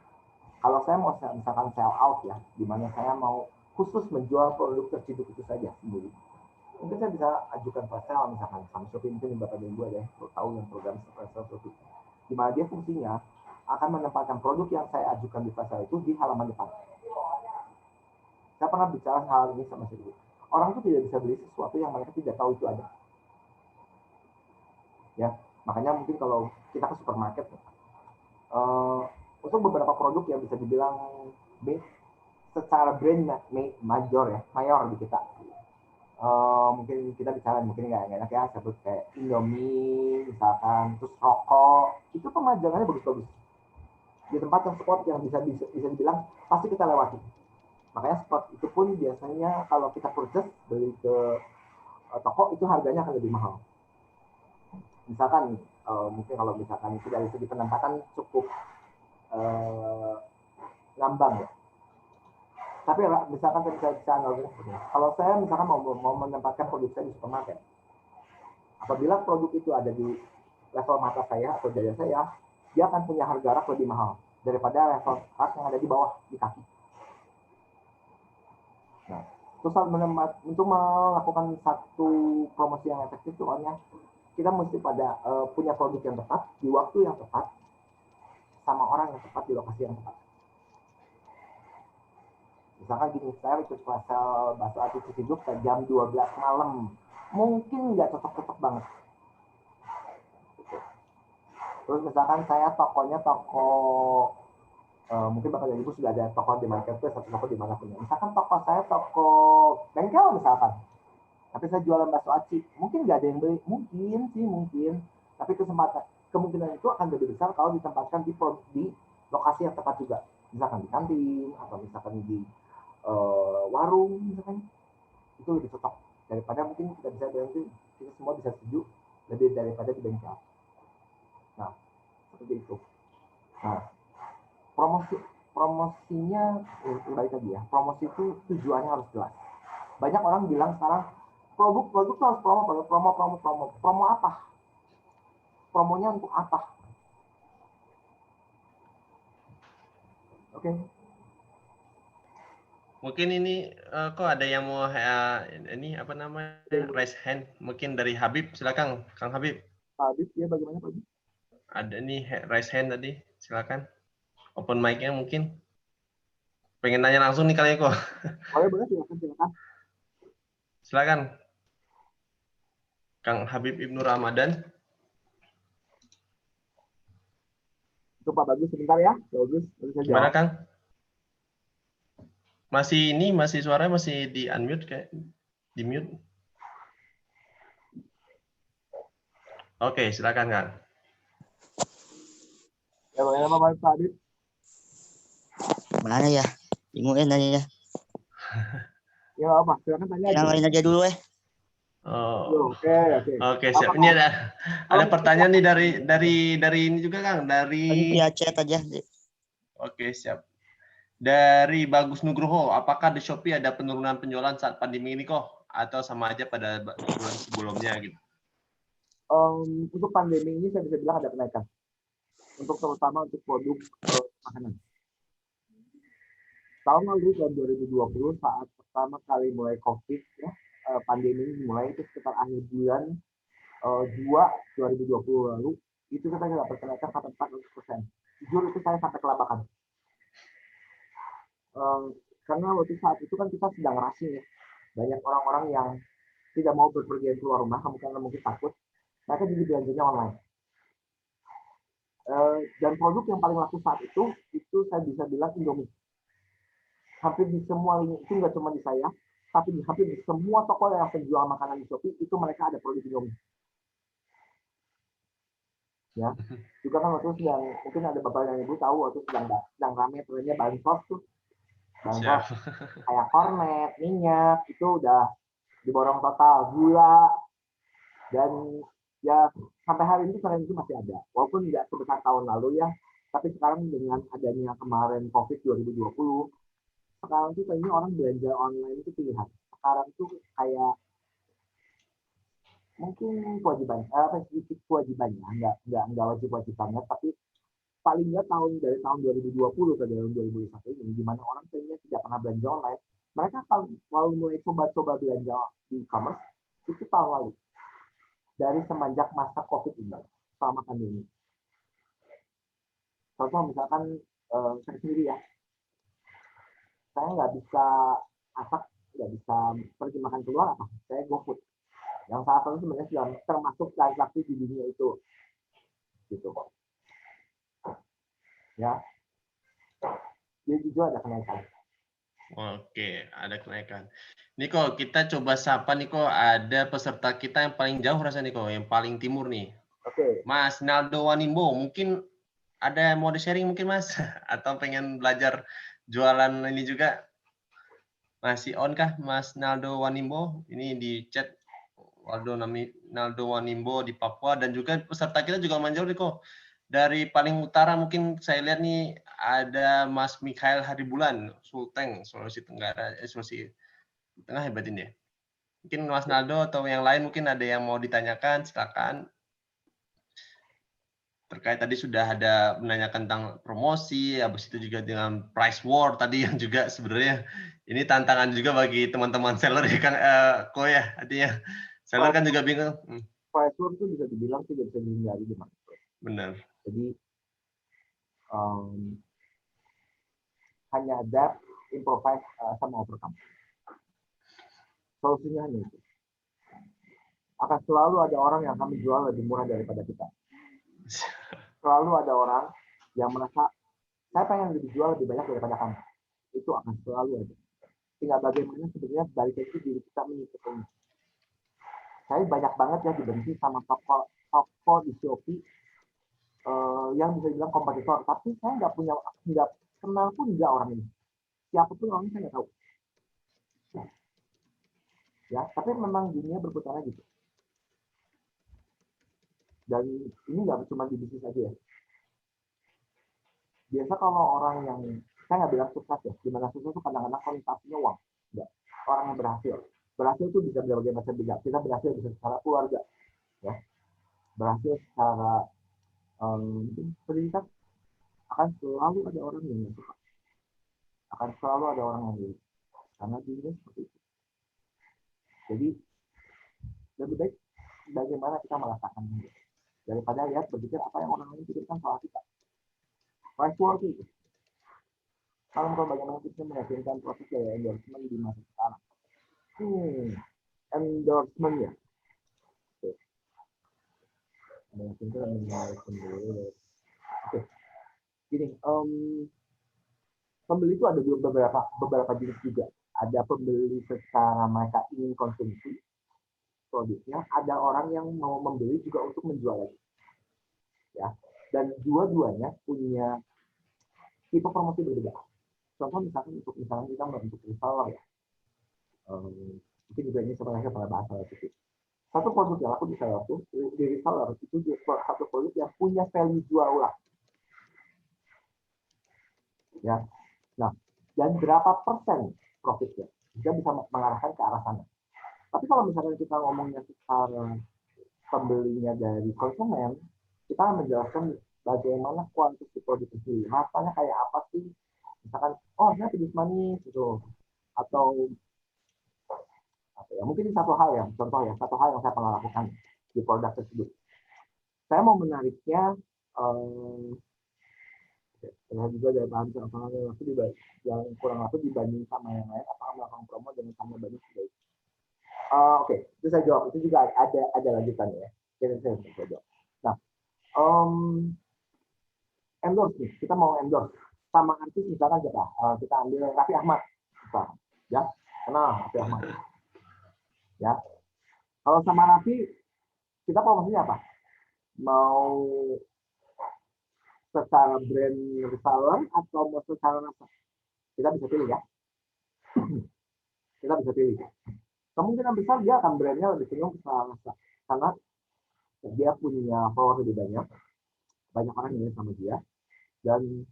Kalau saya mau misalkan sell out ya, di mana saya mau khusus menjual produk terciduk itu saja sendiri, mungkin saya bisa ajukan flash sale misalkan sama Shopee. Mungkin Bapak dan Ibu ada yang tahu yang program flash sale Shopee, di mana dia fungsinya akan menempatkan produk yang saya ajukan di flash sale itu di halaman depan. Saya pernah bicara hal ini sama Shopee. Orang itu tidak bisa beli sesuatu yang mereka tidak tahu itu ada. Ya, makanya mungkin kalau kita ke supermarket, untuk beberapa produk yang bisa dibilang secara brand mayor di kita. Mungkin kita bicara mungkin nggak enak ya, sebut kayak Indomie misalkan, terus rokok, itu pemajangannya bagus-bagus di tempat yang spot yang bisa dibilang pasti kita lewati. Makanya spot itu pun biasanya kalau kita purchase beli ke toko itu harganya akan lebih mahal. Misalkan mungkin kalau misalkan itu dari segi penempatan cukup ngambang ya. Tapi misalkan saya bisa analoginya, kalau saya misalkan mau menempatkan produk saya di supermarket, apabila produk itu ada di level mata saya atau dada saya, dia akan punya harga rak lebih mahal daripada level rak yang ada di bawah di kaki. Nah, terus untuk melakukan satu promosi yang efektif soalnya kita mesti pada punya produk yang tepat di waktu yang tepat sama orang yang tepat di lokasi yang tepat. Misalkan gini, saya ikut kelas bahasa artis hidup ke jam 12 malam, mungkin nggak cocok-cocok banget. Terus misalkan saya tokonya toko mungkin bakal dari ibu sudah ada toko di marketplace atau toko di mana punya. Misalkan toko saya toko bengkel misalkan, tapi saya jualan bakso aci, mungkin nggak ada yang beli, mungkin, tapi kemungkinan itu akan lebih besar kalau ditempatkan di lokasi yang tepat juga, misalkan di kantin atau misalkan di warung, misalkan itu lebih cocok daripada mungkin kita bisa bilang kita semua bisa setuju lebih daripada di bengkel. Nah, seperti itu. Nah, promosinya baik lagi ya. Promosi itu tujuannya harus jelas. Banyak orang bilang sekarang produk harus promo apa? Promonya untuk apa? Oke. Mungkin ini kok ada yang mau ini apa namanya raise hand? Mungkin dari Habib, silakan Kang Habib. Habib ya, bagaimana Pak? Ada nih raise hand tadi, silakan. Open mic-nya mungkin. Pengen nanya langsung nih kalian kok. Boleh silakan. Silakan. Kang Habib Ibnu Ramadan. Itu Pak Bagus sebentar ya. Bagus, Gimana Kang? Masih suaranya masih di unmute kayak di mute. Oke, silakan Kang. Ya, bagaimana Pak Habib? Mana ya? Bingung nanya ya. Ya apa? Silakan tanya aja. Yang lain aja dulu Oh. Oke, siap. Apa, ini ada pertanyaan nih dari ini juga Kang, dari via chat aja. Oke, siap. Dari Bagus Nugroho, apakah di Shopee ada penurunan penjualan saat pandemi ini kok atau sama aja pada bulan sebelumnya gitu? Untuk pandemi ini saya bisa bilang ada kenaikan. Terutama untuk produk makanan. Tahun lalu tahun 2020 saat pertama kali mulai COVID ya, pandemi ini mulai itu sekitar akhir bulan 2 2020 lalu itu kita dapat kenaikan sampai 400%. Jujur itu saya sampai kelabakan. Karena waktu saat itu kan kita sedang rushing ya. Banyak orang-orang yang tidak mau berpergian keluar rumah karena mungkin takut. Mereka jadi belanjanya online. Dan produk yang paling laku saat itu saya bisa bilang Indomie. Hampir di semua lini, itu nggak cuma di saya, tapi hampir di semua toko yang penjual makanan di Shopee, itu mereka ada produk Indomie. Ya, juga kan waktu sedang, mungkin ada bapak yang ibu tahu, waktu sedang ramai trennya bansos tuh. Bansos, kayak kornet, minyak, itu udah diborong total, gula, dan ya sampai hari ini tren itu masih ada. Walaupun nggak sebesar tahun lalu ya, tapi sekarang dengan adanya kemarin COVID 2020, sekarang tuh kayaknya orang belanja online itu pilihan. Sekarang tuh kayak mungkin kewajiban, sedikit kewajibannya, nggak wajib-wajibannya, tapi paling nggak dari tahun 2020 ke tahun 2021 ini, di mana orang kayaknya tidak pernah belanja online, mereka kalau mulai coba-coba belanja di e-commerce itu tahun lalu, dari semenjak masa COVID ini, selama pandemi. Contoh misalkan saya sendiri ya, saya nggak bisa masak, nggak bisa pergi makan keluar apa, saya GoFood. Yang salah satu sebenarnya sudah termasuk transaksi di dunia itu, gitu. Ya, jadi jujur ada kenaikan. Oke, ada kenaikan. Niko, kita coba sapa Niko, ada peserta kita yang paling jauh rasanya Niko, yang paling timur nih. Oke. Mas Naldo Wanimbo, mungkin ada mau di-sharing mungkin Mas? Atau pengen belajar jualan ini juga? Masih on kah Mas Naldo Wanimbo? Ini di chat Naldo Wanimbo di Papua, dan juga peserta kita juga manjur nih kok. Dari paling utara mungkin saya lihat nih ada Mas Mikhail Haribulan, Sulteng, Sulawesi Tenggara, Sulawesi Tengah hebat ini ya. Mungkin Mas Naldo atau yang lain mungkin ada yang mau ditanyakan, silakan. terkait tadi sudah ada menanyakan tentang promosi, habis itu juga dengan price war tadi yang juga sebenarnya ini tantangan juga bagi teman-teman seller ya Kang Ko ya, artinya seller kan juga bingung. Price war itu bisa dibilang tidak bisa dihindari di marketplace. Benar. Jadi hanya ada improvise sama overcome. Solusinya hanya itu. Akan selalu ada orang yang kami jual lebih murah daripada kita. Selalu ada orang yang merasa saya pengen lebih jual lebih banyak daripada kamu. Itu akan selalu ada. Tinggal bagaimana sebenarnya balik lagi diri kita menyikapinya. Saya banyak banget ya dibenci sama toko di Shopee yang bisa dibilang kompetitor, tapi saya nggak kenal pun nggak orang ini. Siapapun orangnya saya nggak tahu. Ya, tapi memang dunia berputar gitu. Dan ini nggak cuma di bisnis aja ya. Biasa kalau orang yang, saya nggak bilang sukses ya, dimana sukses itu kadang-kadang konotasinya uang. Enggak. Orang yang berhasil. Berhasil itu bisa berbagai macam bidang. Kita berhasil bisa secara keluarga. Ya. Berhasil secara pendidikan. Akan selalu ada orang yang suka. Akan selalu ada orang yang diri. Karena dunia seperti itu. Jadi, lebih baik bagaimana kita merasakan ini. Daripada lihat berpikir apa yang orang lain pikirkan soal kita. Price war itu. Kalau bagaimana kita meyakinkan proses dari endorsement di masa sekarang. Endorsement ya. Oke. Gini, pembeli itu ada beberapa jenis juga. Ada pembeli secara mereka ingin konsumsi produknya, ada orang yang mau membeli juga untuk menjual lagi. Ya. Dan dua-duanya punya tipe promosi berbeda. Contoh misalkan misalnya kita membentuk reseller ya. Mungkin juga ini sebenarnya pada bahasa itu. Satu produk yang aku bisa lakukan di reseller itu satu produk yang punya value jual ulang. Ya. Nah, dan berapa persen profitnya? Kita bisa mengarahkan ke arah sana. Tapi kalau misalnya kita ngomongnya secara pembelinya dari konsumen, kita akan menjelaskan bagaimana kualitas produk itu. Rasanya kayak apa sih? Misalkan, oh saya pedis manis gitu. Atau apa ya? Mungkin satu hal yang saya pernah lakukan di produk tersebut. Saya mau menariknya saya juga dari bahan yang kurang lebih dibanding sama yang lain, apakah melakukan promo dengan sama banyak baik. Oke, itu saya jawab. Itu juga ada lanjutannya ya. Jadi saya jawab. Nah, endorse nih, kita mau endorse sama artis misalkan siapa? Kita ambil Raffi Ahmad, misalkan. Ya, kenal Raffi Ahmad. Ya, kalau sama Raffi kita promosinya apa? Mau secara brand reseller atau mau secara rasa? Kita bisa pilih ya. Kita bisa pilih. Kemungkinan besar dia akan brandnya lebih cenderung secara rasa, karena dia punya power lebih banyak orang yang sama dia, dan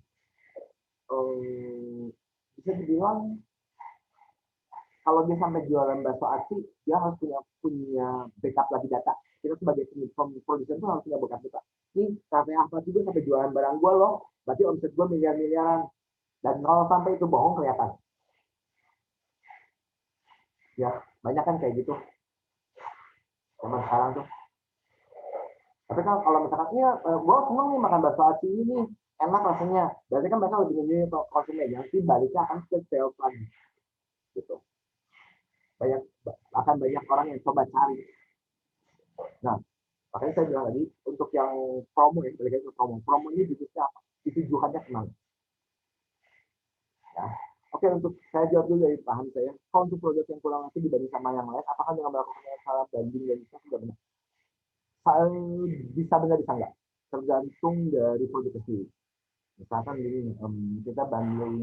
bisa dibilang kalau dia sampai jualan bakso aci, dia harus punya backup lagi data. Kita sebagai produsen itu harus punya backup data. Ini kafe apa juga sampai jualan barang gue loh, berarti omset gue miliar-miliaran. Dan kalau sampai itu bohong kelihatan. Ya, banyak kan kayak gitu. Zaman sekarang tuh. Tapi kalau misalkan, iya, gue seneng nih makan bakso aci ini, enak rasanya. Berarti kan mereka lebih memilih konsumen. Nanti baliknya akan ke sales lagi. Gitu. Akan banyak orang yang coba cari. Nah, makanya saya bilang tadi, untuk yang promo ya, balik ke promo ini bisnisnya apa? Ditujukannya kemana? Ya. Oke, untuk saya jawab dulu dari paham saya. Kalau untuk produk yang kurang lebih dibanding sama yang lain, apakah dengan melakukan salah banding dan itu sudah benar? Bisa benar, bisa enggak? Tergantung dari produk sendiri. Misalkan ini, kita banding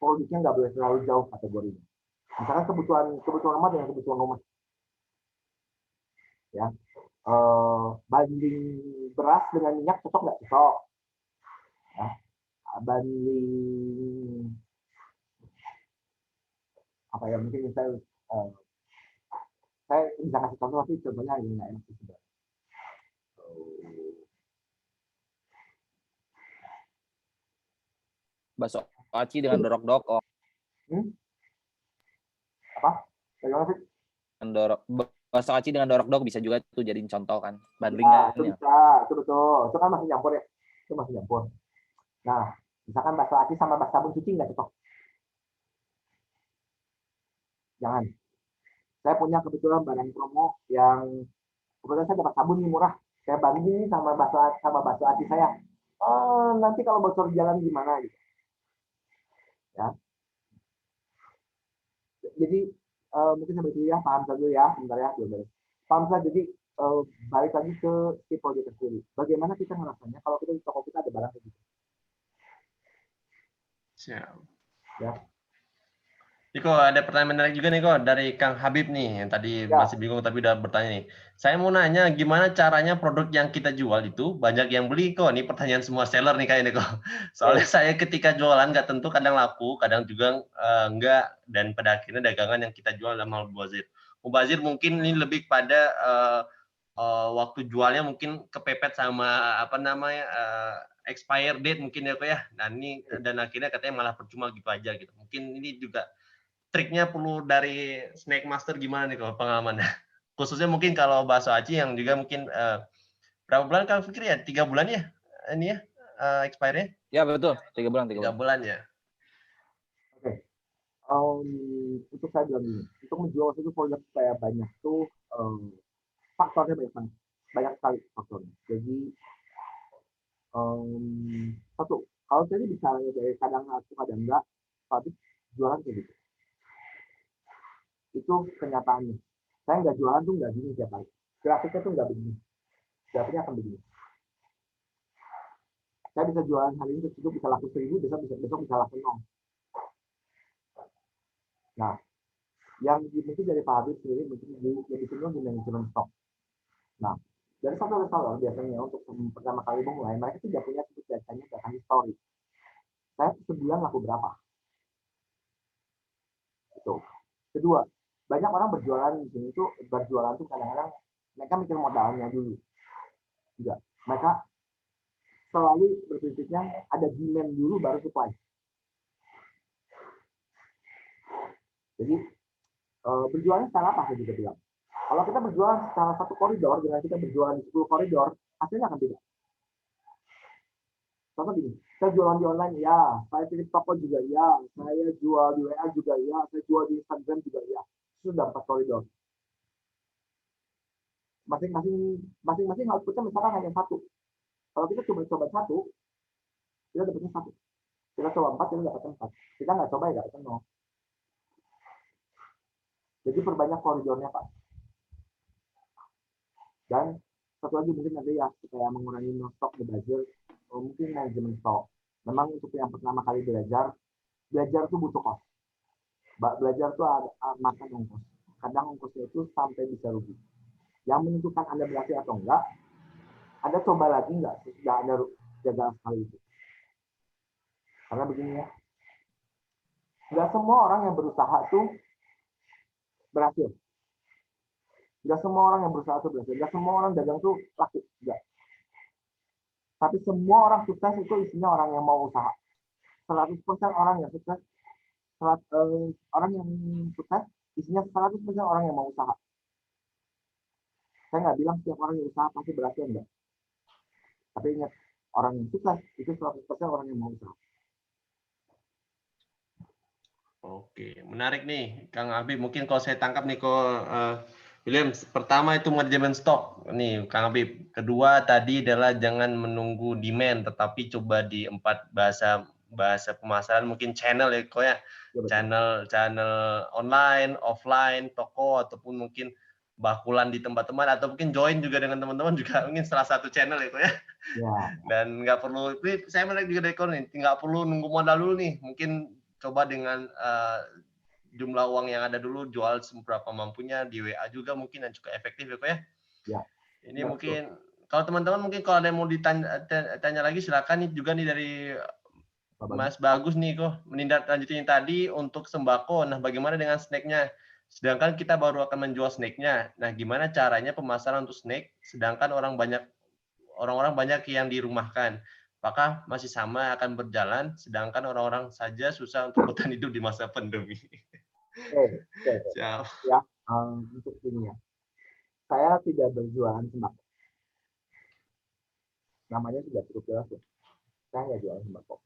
produknya nggak boleh terlalu jauh kategorinya. Misalkan kebutuhan rumah dengan kebutuhan rumah. Ya, banding beras dengan minyak cocok nggak? Cocok. Ya. Banding apa ya, mungkin saya bisa kasih contoh, tapi contohnya ini nggak enak sih. Bakso aci dengan dorok dok. Oh, Apa? Bagaimana sih? Bakso aci dengan dorok dok bisa juga tuh jadiin contoh kan. Ya, Bandingkan itu ya. bisa, itu betul. Itu kan masih nyampur ya. Itu masih nyampur. Nah, misalkan bakso aci sama bakso sabun cuci nggak cocok. Jangan. Saya punya kebetulan barang promo yang kebetulan saya dapat sabun nih murah. Saya bandingin sama bakso aci saya. Nanti kalau bocor jalan gimana gitu. Ya. Jadi mungkin sampai dulu ya, paham dulu ya, sebentar ya, belum beres. Paham saja. Jadi balik lagi ke si project sendiri. Bagaimana kita ngerasanya kalau kita di toko kita ada barang kayak gitu? Siap. Ya. Niko, ada pertanyaan menarik juga nih kok dari Kang Habib nih yang tadi Ya. masih bingung tapi udah bertanya nih. Saya mau nanya gimana caranya produk yang kita jual itu banyak yang beli kok. Ini pertanyaan semua seller nih kayaknya kok. Soalnya saya ketika jualan nggak tentu kadang laku, kadang juga enggak, dan pada akhirnya dagangan yang kita jual adalah mubazir. Mubazir mungkin ini lebih pada waktu jualnya mungkin kepepet sama apa namanya expire date mungkin ya kok ya. Nah ini dan akhirnya katanya malah percuma gitu aja gitu. Mungkin ini juga triknya perlu dari Snack Master gimana nih kalau pengalamannya? Khususnya mungkin kalau bakso aci yang juga mungkin berapa bulan Kang Fikri ya? 3 bulan ya? Ini ya expire-nya? Ya betul, 3 bulan. 3 bulan ya. Oke. Untuk saya bilang gini, untuk menjual satu produk kayak banyak tuh faktornya banyak sekali faktornya. Jadi satu, kalau tadi bicara dari kadang aku kadang enggak, tapi jualan kayak gitu. Itu kenyataannya. Saya nggak jualan tuh nggak gini tiap hari. Grafiknya tuh nggak begini. Grafiknya akan begini. Saya bisa jualan hari ini itu bisa laku 1.000, besok bisa laku 0. Nah, yang mungkin dari Pak Habib sendiri mungkin lebih cenderung di manajemen stok. Nah, dari satu reseller biasanya untuk pertama kali memulai, mereka tidak punya datanya data histori. Saya sebulan laku berapa? Itu. Kedua, banyak orang berjualan di sini tuh berjualan tuh kadang-kadang mereka mikir modalnya dulu. Enggak. Mereka selalu berpikirnya ada demand dulu baru supply. Jadi berjualan secara apa saya juga bilang. Kalau kita berjualan secara satu koridor dengan kita berjualan di 10 koridor, hasilnya akan beda. Contoh gini, saya jualan di online ya, saya titip toko juga ya, saya jual di WA juga ya, saya jual di Instagram juga ya. Sudah 4 koridor. Masing-masing outputnya misalkan hanya satu. Kalau kita coba satu, kita dapatnya satu. Kita coba 4, kita dapat 4. Kita nggak coba ya dapat 0. Jadi perbanyak koridornya Pak. Dan satu lagi mungkin nanti ya supaya mengurangi stok mubazir, mungkin manajemen stok. Memang untuk yang pertama kali belajar itu butuh kos. Belajar itu ada makan ongkos. Kadang ongkosnya itu sampai bisa rugi. Yang menentukan Anda berhasil atau enggak, Anda coba lagi enggak sudah Anda gagal sekali itu. Karena begini ya, enggak semua orang yang berusaha tuh berhasil. Enggak semua orang yang berusaha tuh berhasil. Enggak semua orang dagang tuh laku. Enggak. Tapi semua orang sukses itu isinya orang yang mau usaha. 100% orang yang sukses, orang yang sukses isinya 100% orang yang mau usaha. Saya nggak bilang setiap orang yang usaha pasti berhasil, enggak. Tapi ingat, orang yang sukses itu 100% orang yang mau usaha. Oke, menarik nih, Kang Habib. Mungkin kalau saya tangkap nih, William, pertama itu manajemen stok, nih Kang Habib. Kedua tadi adalah jangan menunggu demand, tetapi coba di 4 bahasa pemasaran, mungkin channel ya, kok ya. Channel online, offline, toko, ataupun mungkin bakulan di tempat-tempat, atau mungkin join juga dengan teman-teman juga mungkin salah satu channel ya, kok ya. Dan nggak perlu, ini saya menarik juga dari nih, nggak perlu nunggu modal dulu nih, mungkin coba dengan jumlah uang yang ada dulu, jual seberapa mampunya di WA juga mungkin dan cukup efektif ya kok ya. Ya. Ini mungkin kalau teman-teman mungkin kalau ada yang mau ditanya lagi silakan nih juga nih dari Mas Bagus nih kok menindaklanjutin tadi untuk sembako. Nah bagaimana dengan snacknya? Sedangkan kita baru akan menjual snacknya. Nah gimana caranya pemasaran untuk snack? Sedangkan orang-orang banyak yang dirumahkan. apakah masih sama akan berjalan, sedangkan orang-orang saja susah untuk bertahan hidup di masa pandemi? Oke. Siap. Ya, untuk ini ya. Saya tidak berjualan sembako. Namanya sudah cukup jelas ya. Saya nggak jualan sembako.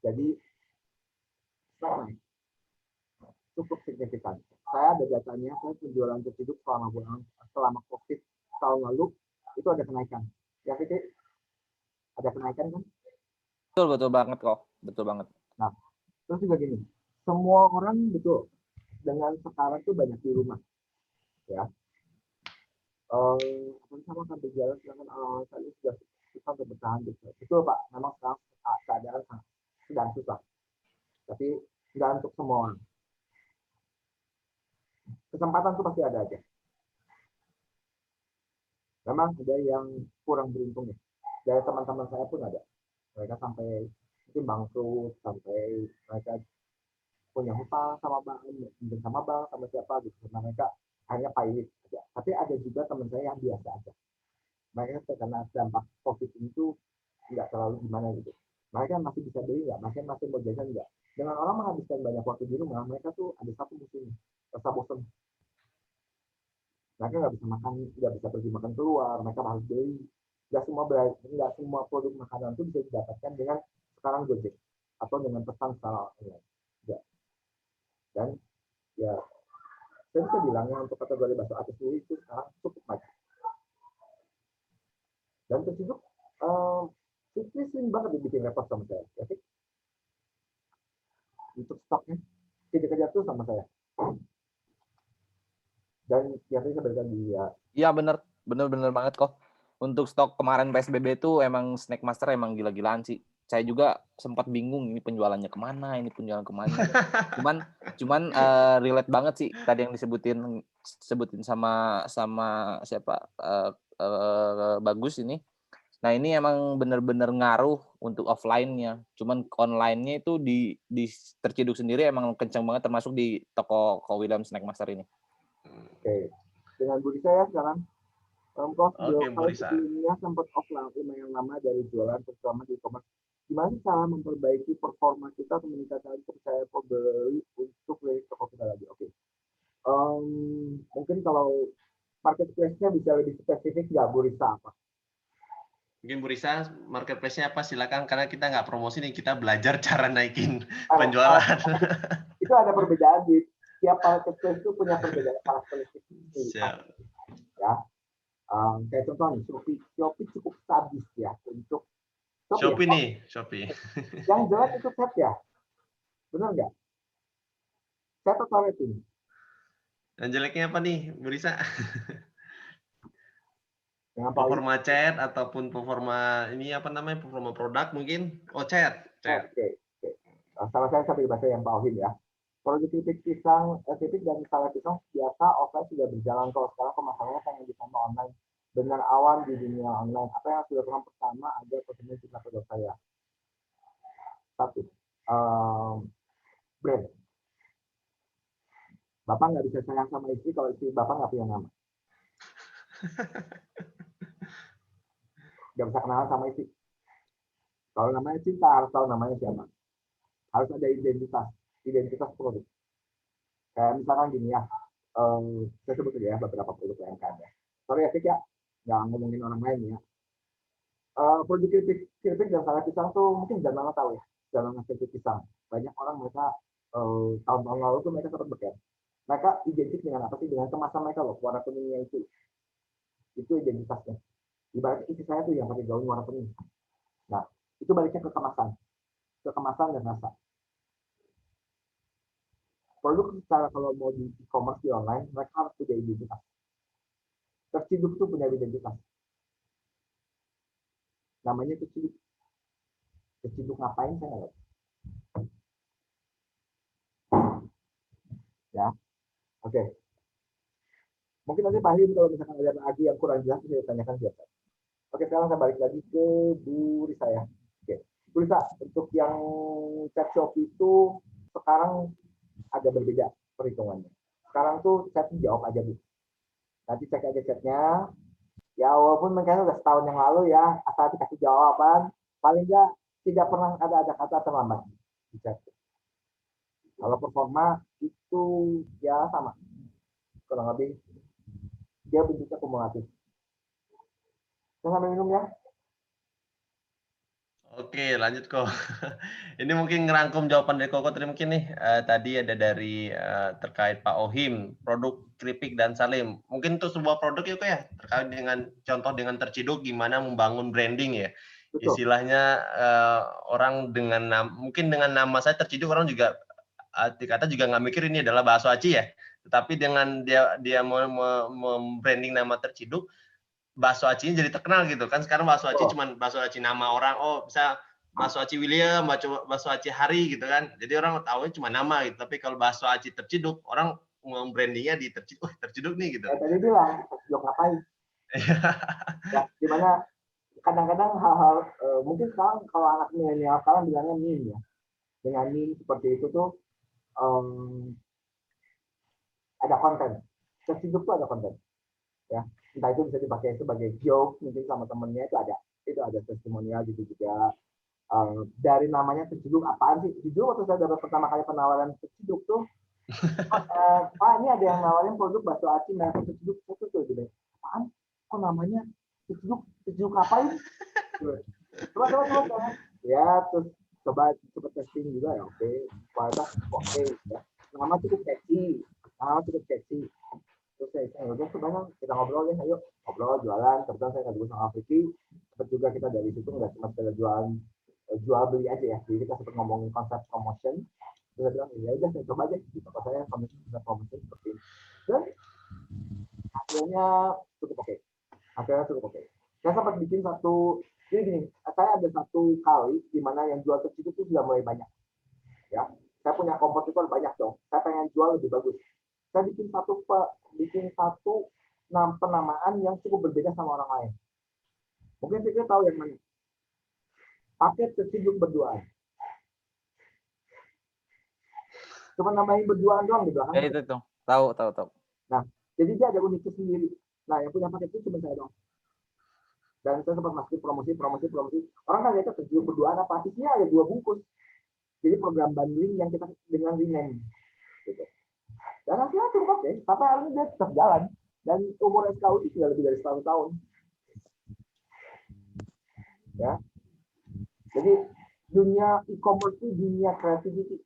Jadi, saya cukup signifikan. Saya ada datanya, saya penjualan terhidup selama COVID tahun lalu, itu ada kenaikan. Ya, Vicky? Ada kenaikan kan? Betul banget kok. Betul banget. Nah, terus juga gini, semua orang betul dengan sekarang tuh banyak di rumah. Ya. Sama akan berjalan dengan saya sudah susah untuk bertahan gitu. Betul Pak, memang sekarang keadaan sedang susah. Tapi nggak untuk semua orang. Kesempatan tuh pasti ada aja. Memang ada yang kurang beruntung ya. Dari teman-teman saya pun ada. Mereka sampai mungkin bangkrut, sampai mereka punya hutang sama bank, sama siapa gitu. Karena mereka hanya pahit aja. Tapi ada juga teman saya yang biasa aja. Mereka terkena dampak COVID itu nggak terlalu gimana gitu. Mereka masih bisa beli nggak? Mereka masih mau jajan nggak? Dengan orang menghabiskan banyak waktu di rumah, mereka tuh ada satu musim rasa bosan. Mereka nggak bisa makan, nggak bisa pergi makan keluar, mereka harus beli. Nggak semua produk makanan itu bisa didapatkan dengan sekarang Gojek atau dengan pesan secara online. Ya. Dan ya, saya bisa bilangnya untuk kategori bakso atas sendiri itu sekarang cukup maju. Dan tersebut Fikri sering banget dibikin repot sama saya, ya Fik? Untuk stoknya kejar-kejar tuh sama saya. Dan ya tadi saya berikan dia. Iya bener banget kok. Untuk stok kemarin PSBB itu emang Snack Master emang gila-gilaan sih. Saya juga sempat bingung ini penjualannya kemana. Cuman relate banget sih tadi yang disebutin sama siapa Bagus ini. Nah ini emang bener-bener ngaruh untuk offline-nya. Cuman online-nya itu di Terciduk sendiri emang kenceng banget termasuk di toko William Snack Master ini. Oke. Dengan Bu Risa ya sekarang. Oke, Bu Kalau Risa. sebelumnya sempat offline lumayan lama dari jualan terutama di e-commerce. Gimana sih cara memperbaiki performa kita atau meningkatkan kepercayaan pembeli untuk lirik toko kita lagi? Oke. Mungkin kalau marketplace-nya bisa lebih spesifik nggak Bu Risa apa? Mungkin Bu Risa, marketplace-nya apa? Silakan, karena kita nggak promosi nih, kita belajar cara naikin penjualan. Itu ada perbedaan di tiap marketplace itu punya perbedaan karakteristik. Siap. Ya. Kayak contoh nih, Shopee cukup sadis ya untuk Shopee nih, Shopee. Yang jelek itu chat ya, benar nggak? Chat atau rating? Yang jeleknya apa nih, Bu Risa? Performa chat ataupun performa ini apa namanya, performa produk mungkin? Oh, chat. Oke. Sama saya sambil bahasa yang Pak Ohim ya. Produk titik dan salah pisang biasa offline sudah berjalan. Kalau sekarang pemasarannya pengen ditambah online. Benar awan di dunia online. Apa yang sudah dilakukan pertama agar pertemuan kita produk saya? Satu, brand. Bapak nggak bisa sayang sama istri kalau istri Bapak nggak punya nama. Nggak bisa kenalan sama istri. Kalau namanya cinta harus tahu namanya siapa. Harus ada identitas produk. Kayak misalkan gini ya, saya sebut ya beberapa produk UMKM ya. Sorry ya Fik ya, nggak ngomongin orang lain ya. Produk keripik dan salah pisang tuh mungkin jangan lama tahu ya, jangan keripik pisang. Banyak orang mereka tahun-tahun lalu tuh mereka sempat beker. Mereka identik dengan apa sih? Dengan kemasan mereka loh, warna kuningnya itu identitasnya. Ibaratnya istri saya tuh yang pakai gaun warna kuning. Nah, itu baliknya ke kemasan dan rasa. Produk secara kalau mau di e-commerce di online, mereka harus punya identitas. Terciduk tuh punya identitas. Namanya terciduk. Terciduk ngapain saya nggak tahu. Ya, oke. Mungkin nanti Pak Him kalau misalkan ada lagi yang kurang jelas bisa ditanyakan siapa. Oke, sekarang saya balik lagi ke Bu Risa ya. Oke, Bu Risa, untuk yang chat Shopee itu sekarang ada berbeda perhitungannya. Sekarang tuh chat jawab aja Bu. Nanti cek aja chatnya. Ya walaupun mungkin udah setahun yang lalu ya, asal dikasih jawaban, paling nggak tidak pernah ada kata terlambat di chat. Kalau performa itu ya sama, kurang lebih dia bentuknya kumulatif. Saya sambil minum ya. Oke, lanjut kok. Ini mungkin ngerangkum jawaban dari Koko tadi mungkin nih. Tadi ada dari terkait Pak Ohim, produk keripik dan salim. Mungkin itu sebuah produk ya kok ya, terkait dengan contoh dengan Terciduk gimana membangun branding ya. Betul. Istilahnya orang dengan mungkin dengan nama saya Terciduk orang juga kata juga nggak mikir ini adalah bakso aci ya. Tetapi dengan dia membranding nama Terciduk, bakso acinya jadi terkenal gitu kan. Sekarang bakso aci cuman bakso aci nama orang, oh bisa bakso aci William, bakso aci Hari gitu kan. Jadi orang tahunya cuma nama gitu. Tapi kalau bakso aci Terciduk, orang brandingnya di Terciduk, Terciduk nih gitu. Tadi bilang Terciduk ngapain? Ya, dimana kadang-kadang hal-hal mungkin sekarang kalau anak milenial sekarang bilangnya meme ya. Dengan meme seperti itu tuh ada konten. Terciduk tuh ada konten. Ya, entah itu bisa dipakai sebagai joke mungkin sama temennya itu ada testimonial gitu juga. Dari namanya Terciduk apaan sih? Jujur waktu saya dapat pertama kali penawaran Terciduk tuh, Pak ini ada yang nawarin produk bakso aci merek Terciduk itu tuh gitu. Apaan? Kok namanya Terciduk ngapain? Coba. Ya terus coba testing juga ya oke. Kualitas oke ya. Nama cukup catchy. Terus saya udah sebanyak kita ngobrol ya, ayo ngobrol jualan. Kebetulan saya nggak sama Afriki, sempat juga kita dari situ nggak cuma sekedar jual beli aja ya, jadi kita sempat ngomongin konsep promotion. Terus saya bilang ya udah saya coba aja di toko saya konsep promotion seperti ini, dan hasilnya cukup oke. Saya sempat bikin jadi gini, saya ada satu kali di mana yang jual Terciduk itu sudah mulai banyak ya. Saya punya kompetitor banyak dong, saya pengen jual lebih bagus. Saya bikin satu penamaan yang cukup berbeda sama orang lain. Mungkin kita tahu yang mana. Paket Terciduk berduaan. Cuma namain berduaan doang di belakang. Ya itu tuh. Tahu. Nah, jadi dia ada uniknya sendiri. Nah, yang punya paket itu cuma saya doang. Dan saya sempat masuk promosi. Orang kan lihat Terciduk berduaan apa? Isinya ada 2 bungkus. Jadi program bundling yang kita dengan rename. Gitu. Dan hasilnya cukup oke. Sampai hari ini dia tetap jalan. Dan umur SKU itu sudah lebih dari 1 tahun. Ya. Jadi dunia e-commerce itu dunia creativity.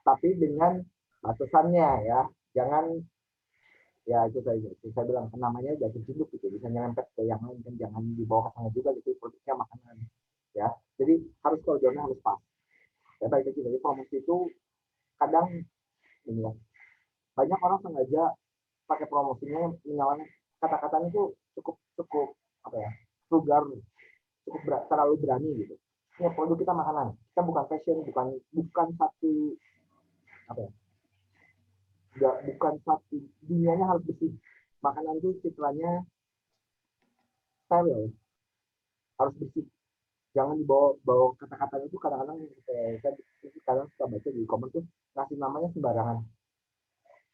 Tapi dengan batasannya ya. Jangan ya itu saya bilang namanya jadi Terciduk gitu, bisa nyerempet ke yang lain kan, jangan dibawa ke sana juga gitu produknya makanan ya. Jadi harus koridornya harus pas. Ya baik lagi dari promosi itu kadang ini ya. Banyak orang sengaja pakai promosinya menyalahkan kata-katanya itu cukup apa ya? Vulgar, terlalu berani gitu. Ya produk kita makanan, kita bukan fashion, bukan satu apa ya? Bukan satu, dunianya harus bersih. Makanan itu citranya steril, harus bersih. Jangan dibawa kata-kata itu kadang-kadang saya kadang suka baca di e-commerce tuh ngasih namanya sembarangan.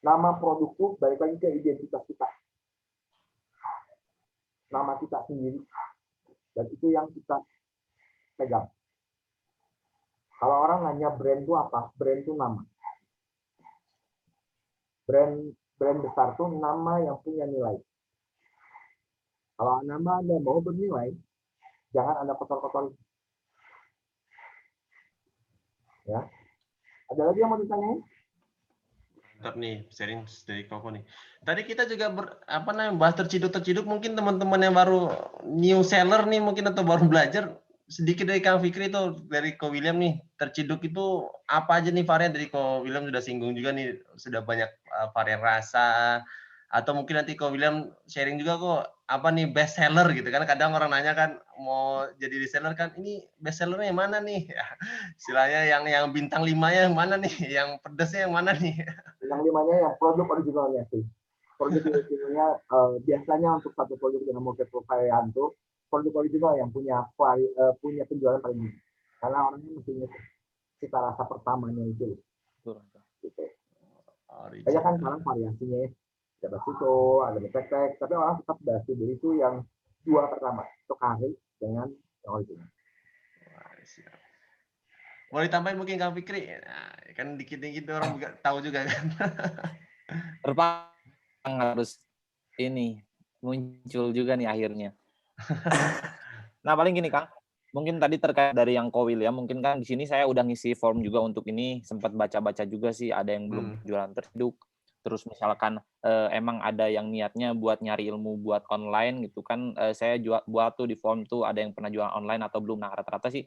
Nama produk tuh balik lagi ke identitas kita. Nama kita sendiri. Dan itu yang kita pegang. Kalau orang nanya brand itu apa? Brand itu nama. Brand besar tuh nama yang punya nilai. Kalau nama Anda mau bernilai, jangan Anda kotor-kotor. Ya. Ada lagi yang mau ditanyain? Mantap nih, sharing dari Koko nih. Tadi kita juga bahas terciduk mungkin teman-teman yang baru new seller nih mungkin atau baru belajar sedikit dari Kang Fikri itu, dari Ko William nih, Terciduk itu apa aja nih varian? Dari Ko William sudah singgung juga nih, sudah banyak varian rasa, atau mungkin nanti Ko William sharing juga kok apa nih best seller gitu kan, kadang orang nanya kan mau jadi reseller kan, ini best sellernya yang mana nih? Istilahnya yang bintang 5-nya yang mana nih? Yang pedesnya yang mana nih? Bintang 5-nya yang produk originalnya sih. Produk originalnya biasanya untuk satu produk dengan market profile itu produk original yang punya penjualan paling tinggi. Karena orangnya mesti ngerti cita rasa pertamanya itu. Gitu. Banyak kan sekarang variasinya ya. Ada basito, ada tek-tek, tapi orang tetap beli itu yang 2 pertama, itu kari dengan yang original. siap. Mau ditambahin mungkin Kang Fikri? Nah, kan dikit-dikit orang juga tahu juga kan. Terpang harus ini muncul juga nih akhirnya. Nah, paling gini Kang, mungkin tadi terkait dari yang Kowil ya, mungkin kan di sini saya udah ngisi form juga untuk ini, sempat baca-baca juga sih, ada yang belum jualan terciduk. Terus misalkan emang ada yang niatnya buat nyari ilmu buat online gitu kan, saya buat tuh di form tuh ada yang pernah jualan online atau belum. Nah, rata-rata sih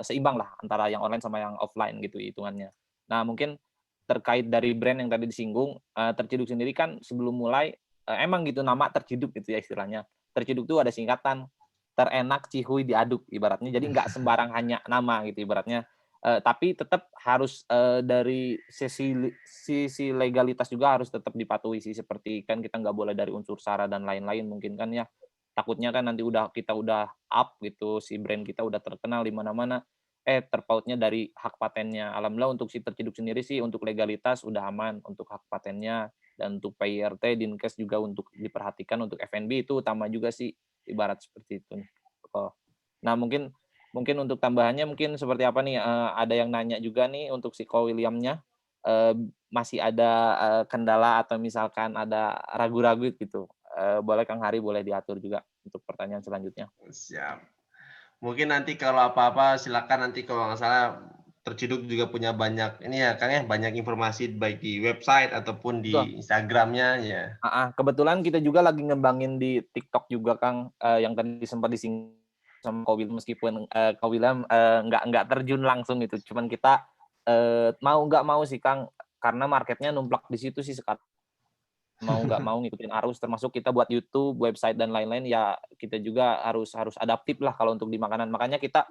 seimbang lah antara yang online sama yang offline gitu hitungannya. Nah, mungkin terkait dari brand yang tadi disinggung, Terciduk sendiri kan sebelum mulai emang gitu nama Terciduk gitu ya istilahnya. Terciduk tuh ada singkatan terenak cihuy diaduk ibaratnya, jadi nggak sembarang hanya nama gitu ibaratnya. Tapi tetap harus dari sisi legalitas juga harus tetap dipatuhi sih, seperti kan kita nggak boleh dari unsur sara dan lain-lain mungkin kan ya. Takutnya kan nanti kita udah up gitu, si brand kita udah terkenal di mana-mana, terpautnya dari hak patennya. Alhamdulillah untuk si Terciduk sendiri sih untuk legalitas udah aman untuk hak patennya, dan untuk PIRT, Dinkes juga untuk diperhatikan, untuk F&B itu utama juga sih, ibarat seperti itu nih. Oh. Nah, mungkin untuk tambahannya mungkin seperti apa nih, ada yang nanya juga nih untuk si Ko William-nya, masih ada kendala atau misalkan ada ragu-ragu gitu, boleh Kang Hari boleh diatur juga untuk pertanyaan selanjutnya. Siap. Mungkin nanti kalau apa-apa silakan, nanti kalau nggak salah Terciduk juga punya banyak ini ya Kang ya, banyak informasi baik di website ataupun Betul. di Instagram-nya ya. Kebetulan kita juga lagi ngembangin di TikTok juga Kang, yang tadi sempat disinggung sama Ko William, meskipun Ko William nggak terjun langsung gitu, cuman kita mau nggak mau sih Kang, karena marketnya numplak di situ sih sekarang. Mau nggak mau ngikutin arus, termasuk kita buat YouTube, website dan lain-lain, ya kita juga harus adaptif lah kalau untuk di makanan. Makanya kita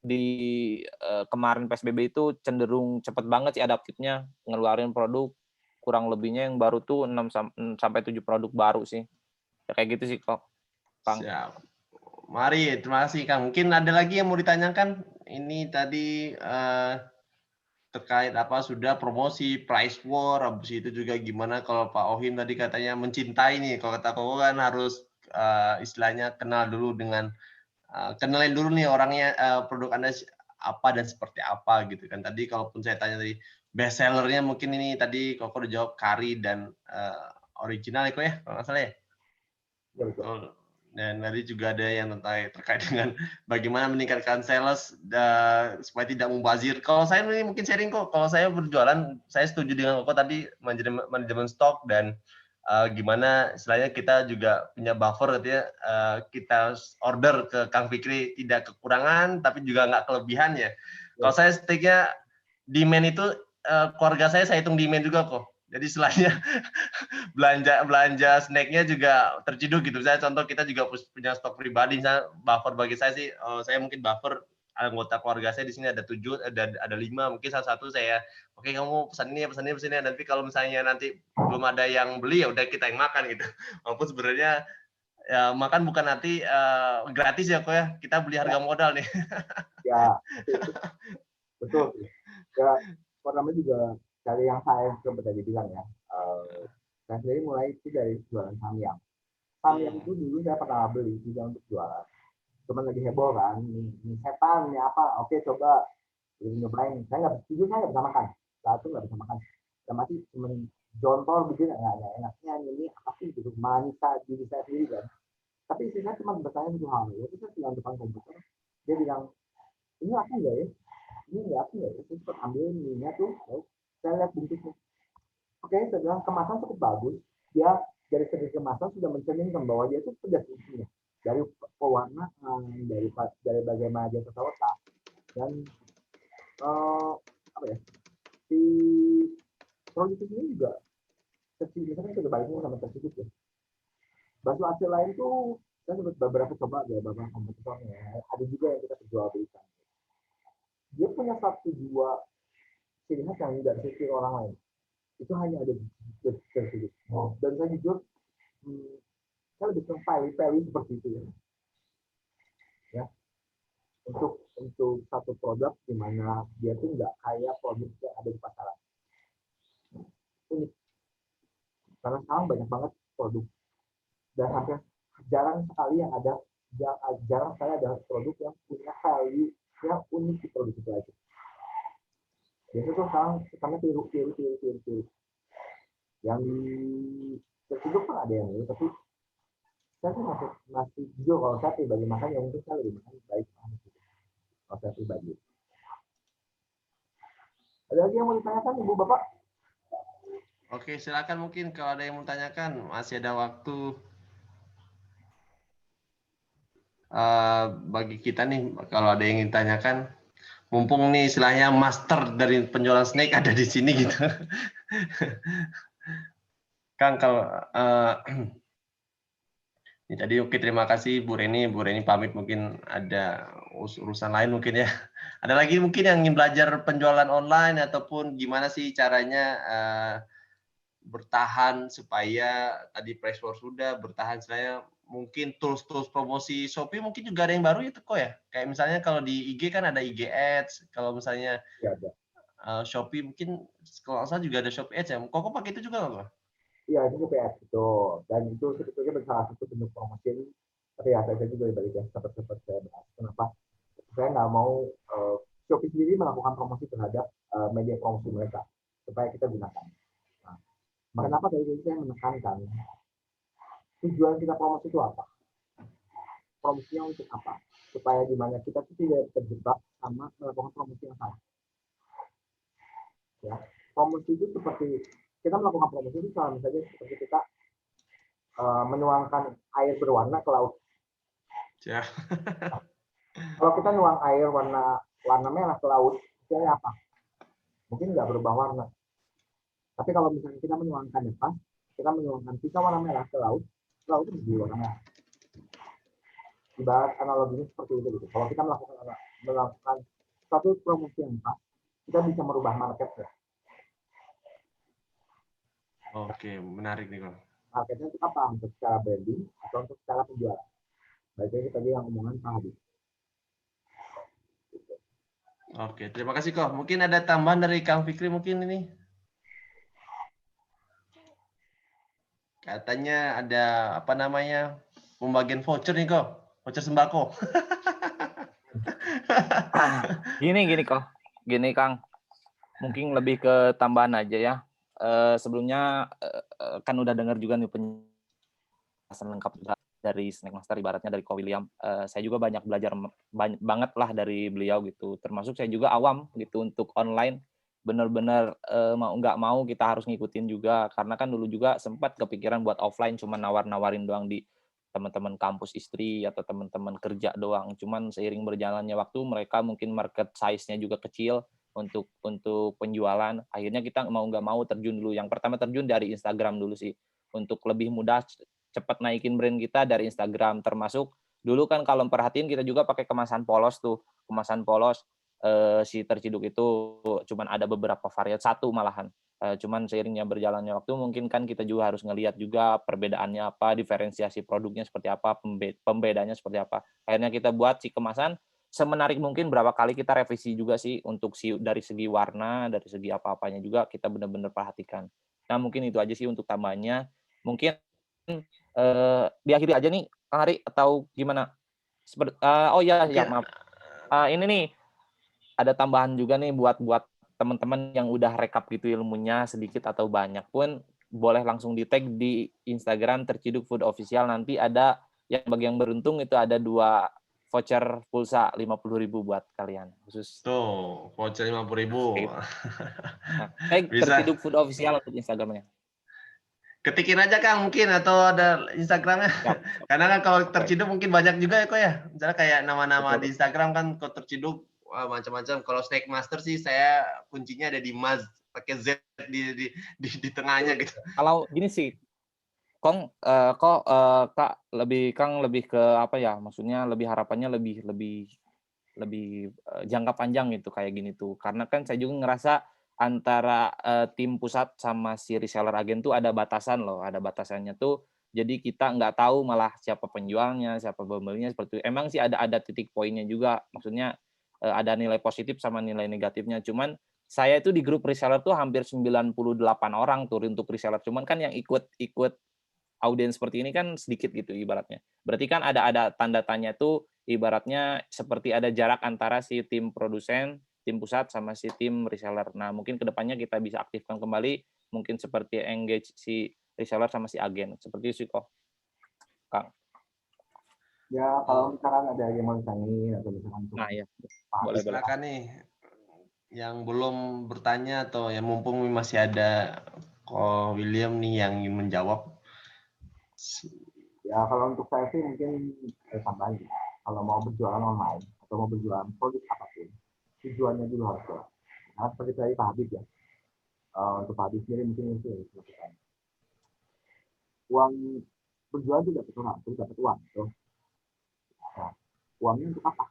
di kemarin PSBB itu cenderung cepet banget sih adaptifnya, ngeluarin produk kurang lebihnya yang baru tuh 6 sampai 7 produk baru sih. Ya kayak gitu sih kok, Kang. Siap. Mari, terima kasih Kang. Mungkin ada lagi yang mau ditanyakan? Ini tadi terkait apa sudah promosi price war, habis itu juga gimana kalau Pak Ohim tadi katanya mencintai nih, kalau kata Koko kan harus istilahnya kenal dulu dengan kenalin dulu nih orangnya, produk Anda apa dan seperti apa gitu kan. Tadi kalaupun saya tanya tadi best sellernya mungkin ini tadi Koko udah jawab kari dan original itu ya kalau nggak salah ya. Ya, betul. Betul. Dan tadi juga ada yang terkait dengan bagaimana meningkatkan sales supaya tidak mubazir. Kalau saya ini mungkin sharing kok, kalau saya berjualan, saya setuju dengan Koko tadi manajemen stok dan gimana istilahnya kita juga punya buffer gitu ya, kita order ke Kang Fikri tidak kekurangan tapi juga nggak kelebihan ya. Kalau saya sticknya demand itu keluarga saya hitung demand juga kok. Jadi selainnya belanja snacknya juga terciduk gitu. Saya contoh kita juga punya stok pribadi, misalnya buffer bagi saya sih, saya mungkin buffer anggota keluarga saya di sini ada 7, ada 5, mungkin salah satu saya, oke kamu pesan ini, pesan ini, pesan ini. Nanti kalau misalnya nanti belum ada yang beli ya udah kita yang makan gitu. Walaupun sebenarnya ya, makan bukan nanti gratis ya kok ya, kita beli harga modal nih. Ya, betul. Ya, pertama juga dari yang saya coba tadi bilang ya, saya sendiri mulai itu dari jualan samyang. Samyang itu dulu saya pernah beli juga untuk jualan. Cuman lagi heboh kan, ini setan, ini apa, oke coba nyobain. Saya nggak bisa makan. Saat itu nggak bisa makan. Dan masih cuman jontol begini, nggak enaknya ini apa sih gitu, manisa diri saya sendiri kan. Tapi istri saya cuma bertanya satu hal, ya itu saya bilang depan komputer, dia bilang, ini aku nggak ya? Ini nggak aku nggak ya? Saya cepat ambil minyak tuh, saya lihat bungkusnya. Oke, saya bilang kemasan cukup bagus. Dia dari segi kemasan sudah mencerminkan bahwa dia itu pedas isinya. Dari pewarnaan, dari bagaimana dia terletak, dan apa ya, si produk ini juga misalnya itu baiknya sama tersebut ya. Bakso hasil lain tuh saya sempat beberapa coba ya beberapa kompetitornya. Ada juga yang kita perjualbelikan. Dia punya satu dua ciri khas yang tidak dimiliki orang lain. Itu hanya ada di tersebut. Dan saya jujur, saya lebih senang pilih seperti itu ya. Untuk satu produk di mana dia tuh nggak kayak produk yang ada di pasaran. Unik. Karena sekarang banyak banget produk dan hampir jarang sekali yang jarang sekali ada produk yang punya value yang unik di produk itu aja. Biasanya tuh sekarang kita tiru. Yang di tertutup pun ada yang itu, tapi saya sih masih jujur kalau saya pribadi makan yang mungkin saya lebih makan baik kalau saya pribadi. Ada lagi yang mau ditanyakan Ibu Bapak? Oke, silakan mungkin kalau ada yang mau tanyakan, masih ada waktu. Bagi kita nih, kalau ada yang ingin tanyakan, mumpung nih istilahnya master dari penjualan snack ada di sini gitu. Kang, kalau ini tadi oke, terima kasih Bu Reni. Bu Reni pamit, mungkin ada urusan lain mungkin ya. Ada lagi mungkin yang ingin belajar penjualan online ataupun gimana sih caranya bertahan supaya tadi price war sudah bertahan, saya mungkin tools promosi Shopee mungkin juga ada yang baru itu kok ya, kayak misalnya kalau di IG kan ada IG Ads, kalau misalnya Ya, ada. Shopee mungkin kalau nggak salah juga ada Shopee Ads ya, kok pakai itu juga nggak? Iya, itu PS itu, dan itu sebetulnya salah satu bentuk promosi. Tapi ya saya juga balik ya sempat saya bahas kenapa saya nggak mau Shopee sendiri melakukan promosi terhadap media promosi mereka supaya kita gunakan. Nah, kenapa dari itu saya menekankan tujuan kita promosi itu apa? Promosinya untuk apa? Supaya di mana kita tuh tidak terjebak sama melakukan promosi yang salah. Ya, promosi itu seperti kita melakukan promosi itu sama misalnya seperti kita menuangkan air berwarna ke laut. Ya. Kalau kita nuang air warna merah ke laut, hasilnya apa? Mungkin nggak berubah warna. Tapi kalau misalnya kita menuangkan pas, kita menuangkan sisa warna merah ke laut itu jadi warna merah. Ibarat analoginya seperti itu gitu. Kalau kita melakukan satu promosi yang pas, kita bisa merubah marketnya. Oke, menarik nih Kang. Marketnya itu apa? Untuk secara branding atau untuk secara penjualan. Baiknya tadi yang omongan Pak Hadi. Oke, terima kasih kok. Mungkin ada tambahan dari Kang Fikri mungkin ini. Katanya ada apa namanya pembagian voucher nih kok, voucher sembako. Gini Kang, mungkin lebih ke tambahan aja ya. Sebelumnya kan udah dengar juga nih penjelasan lengkap juga dari Snack Master, ibaratnya dari Ko William. Saya juga banyak belajar banget lah dari beliau gitu. Termasuk saya juga awam gitu untuk online. Benar-benar mau nggak mau kita harus ngikutin juga, karena kan dulu juga sempat kepikiran buat offline, cuma nawar-nawarin doang di teman-teman kampus istri atau teman-teman kerja doang. Cuman seiring berjalannya waktu, mereka mungkin market size-nya juga kecil untuk penjualan. Akhirnya kita mau nggak mau terjun dulu. Yang pertama terjun dari Instagram dulu sih, untuk lebih mudah cepat naikin brand kita dari Instagram. Termasuk dulu kan kalau perhatiin kita juga pakai kemasan polos tuh, kemasan polos. Si terciduk itu cuman ada beberapa varian, satu malahan. Cuman seiringnya berjalannya waktu mungkin kan kita juga harus ngelihat juga perbedaannya apa, diferensiasi produknya seperti apa, pembedanya seperti apa. Akhirnya kita buat si kemasan semenarik mungkin, berapa kali kita revisi juga sih untuk dari segi warna, dari segi apa-apanya juga kita benar-benar perhatikan. Nah mungkin itu aja sih untuk tambahannya. Mungkin diakhiri aja nih Kang Hari atau gimana? Oh ya maaf. Ini nih ada tambahan juga nih buat teman-teman yang udah rekap gitu ilmunya sedikit atau banyak pun, boleh langsung di tag di Instagram Terciduk Food Official. Nanti ada yang bagi yang beruntung itu ada 2 voucher pulsa 50.000 buat kalian khusus. Tuh, voucher 50.000. Nah, tag Terciduk Food Official untuk Instagramnya. Ketikin aja Kang mungkin, atau ada Instagramnya. Karena kan kalau Terciduk mungkin banyak juga ya kok ya. Misalnya kayak nama-nama di Instagram kan kalau Terciduk macam-macam. Kalau Snack Master sih saya kuncinya ada di Maz, pakai Z di tengahnya gitu. Kalau gini sih, Kang lebih ke apa ya? Maksudnya lebih harapannya lebih jangka panjang gitu kayak gini tuh. Karena kan saya juga ngerasa antara tim pusat sama si reseller agen tuh ada batasan loh, ada batasannya tuh. Jadi kita nggak tahu malah siapa penjualnya, siapa pembelinya, seperti itu. Emang sih ada titik poinnya juga. Maksudnya ada nilai positif sama nilai negatifnya. Cuman saya itu di grup reseller tuh hampir 98 orang tuh untuk reseller. Cuman kan yang ikut audiens seperti ini kan sedikit gitu ibaratnya. Berarti kan ada tanda tanya tuh ibaratnya seperti ada jarak antara si tim produsen, tim pusat sama si tim reseller. Nah, mungkin kedepannya kita bisa aktifkan kembali, mungkin seperti engage si reseller sama si agen. Seperti itu sih kok, Kang. Ya, kalau misalkan ada yang mau ditanyain atau misalkan Nah, ya. boleh. Silakan nih yang belum bertanya atau yang mumpung masih ada Ko William nih yang ingin menjawab. Ya, kalau untuk saya sih mungkin tambahan. Kalau mau berjualan online atau mau berjualan produk apapun, tujuannya dulu harus jelas. Nah, seperti tadi Pak Habib ya. Untuk Pak Habib sendiri mungkin itu yang dilakukan. Uang berjualan itu dapat uang, itu dapat uang. Tuh. Nah, uangnya untuk apa?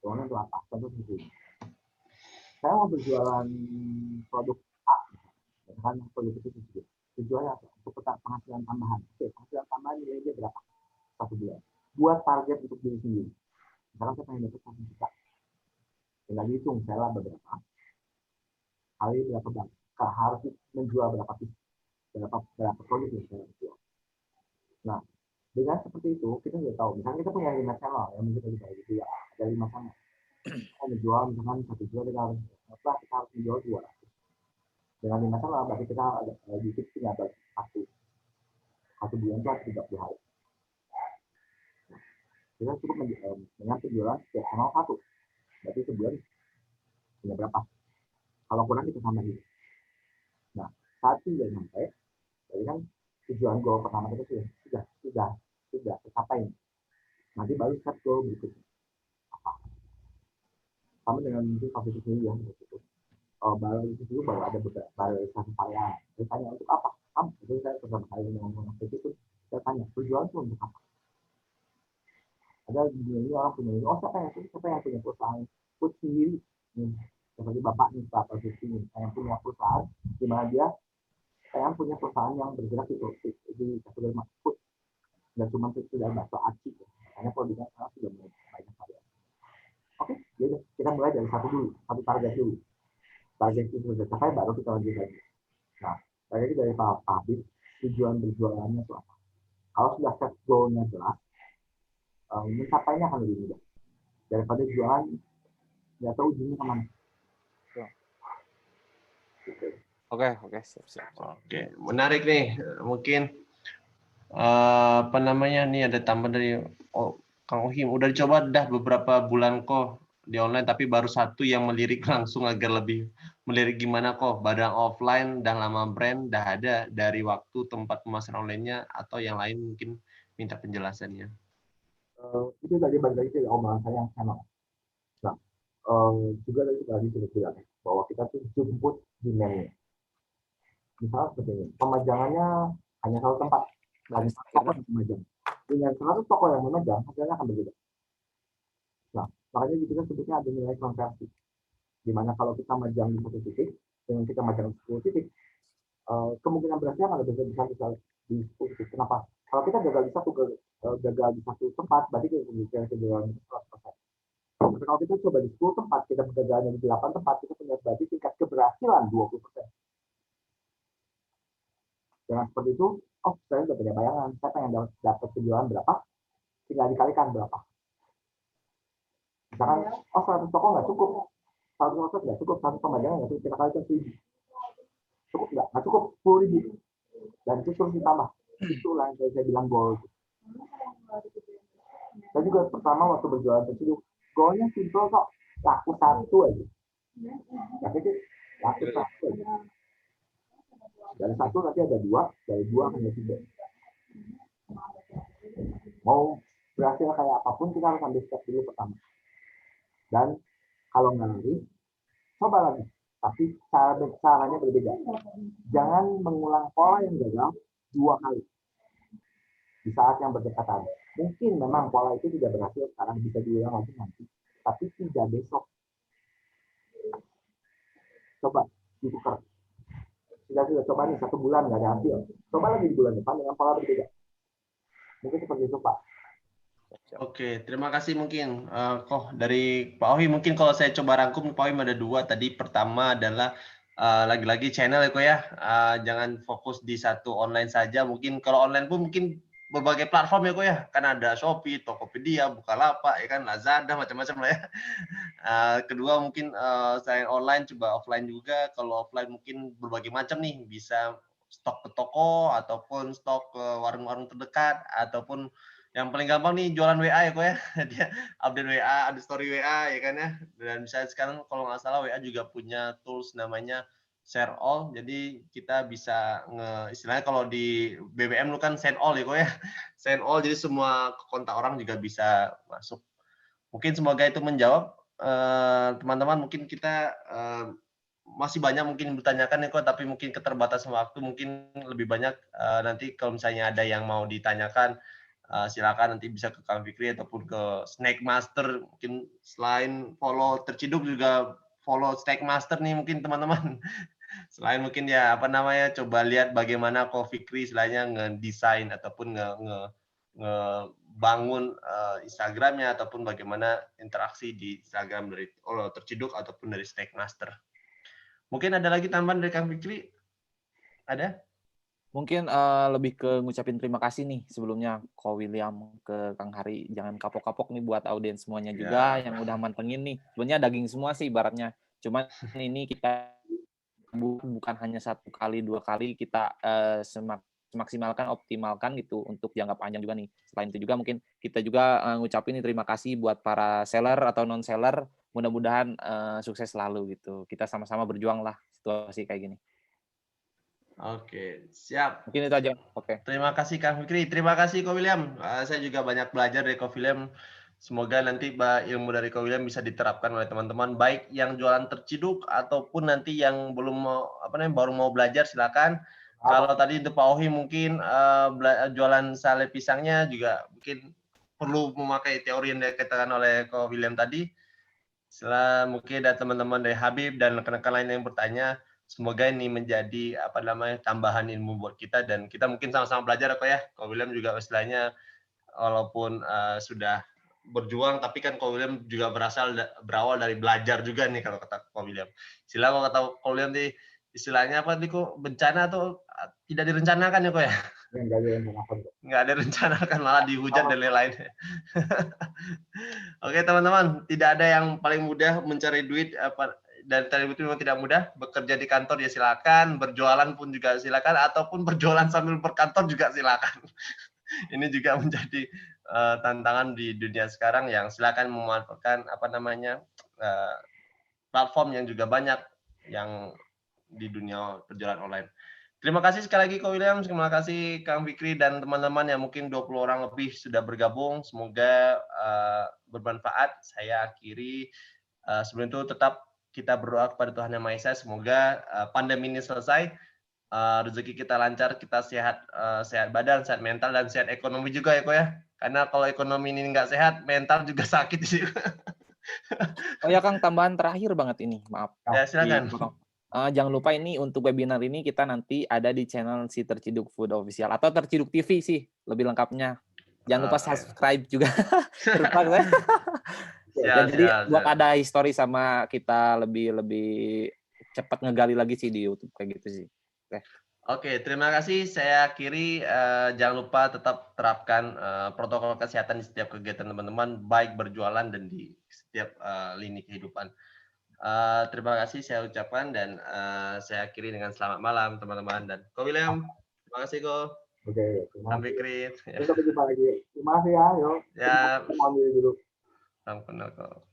Uangnya untuk apa? Contoh seperti ini. Saya mau berjualan produk A, misalkan produk itu sedikit. Tujuannya apa? Untuk penghasilan tambahan. Oke, penghasilan tambahan nilainya berapa? 1 bulan. Buat target untuk diri sendiri. Misalkan saya pengen dapat 1 juta. Tinggal dihitung, saya laba berapa. Kali berapa bank. Harus menjual berapa piece. Berapa produk yang saya jual. Nah, dengan seperti itu, kita sudah tahu. Misalnya kita punya 5 channel, yang mungkin kita gitu ya. Ada 5 channel. Kita menjual misalkan 1 juta, kita harus menjual 200. Dengan 5 channel, berarti kita ada YouTube punya satu bulan itu ada 30 hari. Kita cukup dengan penjualan setiap channel 1. Berarti sebulan punya berapa? Kalau kurang kita tambah gitu. Nah, saat itu sudah sampai, jadi kan tujuan goal pertama kita sudah tercapai. Nanti baru set goal berikutnya. Apa? Sama dengan mungkin COVID ini ya. Baru itu dulu baru ada satu varian. Saya tanya untuk apa? Itu saya pertama kali ngomong itu, saya tanya berjualan itu untuk apa? Ada di dunia ini orang punya ini, siapa yang punya perusahaan food sendiri? Seperti bapak nih, bapak ini, yang punya perusahaan, di mana dia yang punya perusahaan yang bergerak di kategori food, dan cuma sudah bakso aci, makanya produknya sekarang sudah mulai banyak varian. Oke, jadi kita mulai dari satu target dulu. Target itu sudah capai, baru kita lanjut lagi. Nah, target dari Pak Habib, tujuan berjualannya itu apa? Kalau sudah set goal-nya jelas, mencapainya akan lebih mudah daripada jualan nggak tahu ujungnya kemana. Oke, siap. Oke, menarik nih. Mungkin apa namanya nih ada tambahan dari Kang Ohim. Udah dicoba dah beberapa bulan kok di online, tapi baru satu yang melirik langsung agar lebih melirik gimana kok. Barang offline dan lama brand dah ada dari waktu tempat pemasaran online-nya atau yang lain mungkin minta penjelasannya. Itu tadi balik lagi ke omongan saya yang channel. Nah, juga tadi sudah bilang bahwa kita tuh jemput demand-nya. Misalnya seperti ini, pemajangannya hanya satu tempat, hanya satu toko yang memajang. Dengan 100 toko yang memajang, hasilnya akan berbeda. Nah, makanya kita sebutnya ada nilai konversi. Dimana kalau kita majang di satu titik, dengan kita majang di 10 titik, kemungkinan berhasilnya akan lebih besar di 10 titik. Kenapa? Kalau kita gagal di satu tempat, berarti kemungkinan kegagalan 100%. Kalau kita coba di 10 tempat, kita gagalnya di 8 tempat, kita punya berarti tingkat keberhasilan 20%. Dengan seperti itu, saya sudah punya bayangan, saya pengen dapat penjualan berapa, tinggal dikalikan berapa. Misalkan, 100 toko nggak cukup, 100 toko nggak cukup, 100 pemajangan nggak cukup, kita kalikan 1000. Cukup nggak? Nggak cukup, 10.000. Dan itu terus ditambah. Itulah yang saya bilang goal. Saya juga pertama waktu berjualan tersebut, goalnya simple kok, laku 1 aja. Tapi itu laku 1 aja. Dari 1 nanti ada 2, dari 2 hanya 3. Mau berhasil kayak apapun, kita harus ambil step dulu pertama. Dan kalau nggak lari, coba lagi. Tapi caranya berbeda. Jangan mengulang pola yang gagal 2 kali. Di saat yang berdekatan. Mungkin memang pola itu tidak berhasil sekarang, bisa diulang lagi nanti. Tapi tidak besok. Coba ditukar. Sudah coba nih 1 bulan nggak ada hasil. Coba lagi di bulan depan dengan pola berbeda. Mungkin seperti itu, Pak. Oke, terima kasih mungkin dari Pak Ohim. Mungkin kalau saya coba rangkum, Pak Ohim ada 2 tadi. Pertama adalah lagi-lagi channel ya kok ya. Jangan fokus di satu online saja. Mungkin kalau online pun mungkin berbagai platform ya kok ya. Kan ada Shopee, Tokopedia, Bukalapak, ya kan, Lazada, macam-macam lah ya. Kedua mungkin selain online coba offline juga. Kalau offline mungkin berbagai macam nih. Bisa stok ke toko ataupun stok ke warung-warung terdekat ataupun yang paling gampang nih jualan WA ya kok ya. Dia update WA, ada story WA ya kan ya. Dan bisa sekarang kalau nggak salah WA juga punya tools namanya share all. Jadi kita bisa istilahnya kalau di BBM lu kan send all ya kok ya. Send all jadi semua kontak orang juga bisa masuk. Mungkin semoga itu menjawab teman-teman. Mungkin kita masih banyak mungkin bertanyakan ya kok, tapi mungkin keterbatasan waktu mungkin lebih banyak nanti kalau misalnya ada yang mau ditanyakan silakan nanti bisa ke Kang Fikri ataupun ke Snake Master. Mungkin selain follow Terciduk juga follow Snake Master nih mungkin teman-teman. Selain mungkin ya apa namanya coba lihat bagaimana Ko Fikri istilahnya ngedesain ataupun ngebangun Instagramnya ataupun bagaimana interaksi di Instagram dari Terciduk ataupun dari Snake Master. Mungkin ada lagi tambahan dari Kang Fikri? Ada? Mungkin lebih ke ngucapin terima kasih nih sebelumnya Ko William ke Kang Hari. Jangan kapok-kapok nih buat audiens semuanya juga yang udah mantengin nih. Sebenarnya daging semua sih ibaratnya. Cuman ini kita bukan hanya 1 kali 2 kali, kita semaksimalkan, optimalkan gitu untuk jangka panjang juga nih. Selain itu juga mungkin kita juga ngucapin nih terima kasih buat para seller atau non seller. Mudah-mudahan sukses selalu gitu. Kita sama-sama berjuang lah situasi kayak gini. Oke, siap. Mungkin itu aja. Oke. Terima kasih Kang Fikri. Terima kasih Ko William. Saya juga banyak belajar dari Ko William. Semoga nanti ilmu dari Ko William bisa diterapkan oleh teman-teman, baik yang jualan terciduk ataupun nanti yang belum mau baru mau belajar silakan. Kalau tadi untuk Pak Ohi mungkin jualan sale pisangnya juga mungkin perlu memakai teori yang dikatakan oleh Ko William tadi. Setelah mungkin ada teman-teman dari Habib dan rekan-rekan lain yang bertanya, semoga ini menjadi tambahan ilmu buat kita dan kita mungkin sama-sama belajar kok ya. Ko William juga istilahnya walaupun sudah berjuang tapi kan Ko William juga berawal dari belajar juga nih kalau kata Ko William. Istilah kalau kata Ko William nih istilahnya apa nih kok bencana tuh tidak direncanakan ya kok ya. Nggak ada rencana kan malah dihujat dan lain-lain. Oke teman-teman, tidak ada yang paling mudah mencari duit dan cari duit memang tidak mudah. Bekerja di kantor ya silakan, berjualan pun juga silakan, ataupun berjualan sambil berkantor juga silakan. Ini juga menjadi tantangan di dunia sekarang yang silakan memanfaatkan platform yang juga banyak yang di dunia perjalanan online. Terima kasih sekali lagi Ko William, terima kasih Kang Fikri dan teman-teman yang mungkin 20 orang lebih sudah bergabung. Semoga bermanfaat. Saya akhiri. Sebelum itu tetap kita berdoa kepada Tuhan Yang Maha Esa. Semoga pandemi ini selesai, rezeki kita lancar, kita sehat, sehat badan, sehat mental, dan sehat ekonomi juga ya Ko ya. Karena kalau ekonomi ini nggak sehat, mental juga sakit sih. Oh ya Kang, tambahan terakhir banget ini, maaf. Ya silakan. Jangan lupa ini untuk webinar ini kita nanti ada di channel si Terciduk Food Official atau Terciduk TV sih lebih lengkapnya. Jangan lupa subscribe juga. Terlupa saya. Ya, jadi buat ada histori sama kita lebih cepat ngegali lagi sih di YouTube kayak gitu sih. Oke, terima kasih. Saya akhiri. Jangan lupa tetap terapkan protokol kesehatan di setiap kegiatan teman-teman, baik berjualan dan di setiap lini kehidupan. Terima kasih saya ucapkan dan saya akhiri dengan selamat malam teman-teman dan Ko William. Terima kasih Ko. Oke, terima Sampai Fikri. Sampai jumpa lagi. Terima kasih ya, yuk. Ya. Mohon diri dulu. Salam kenal Ko.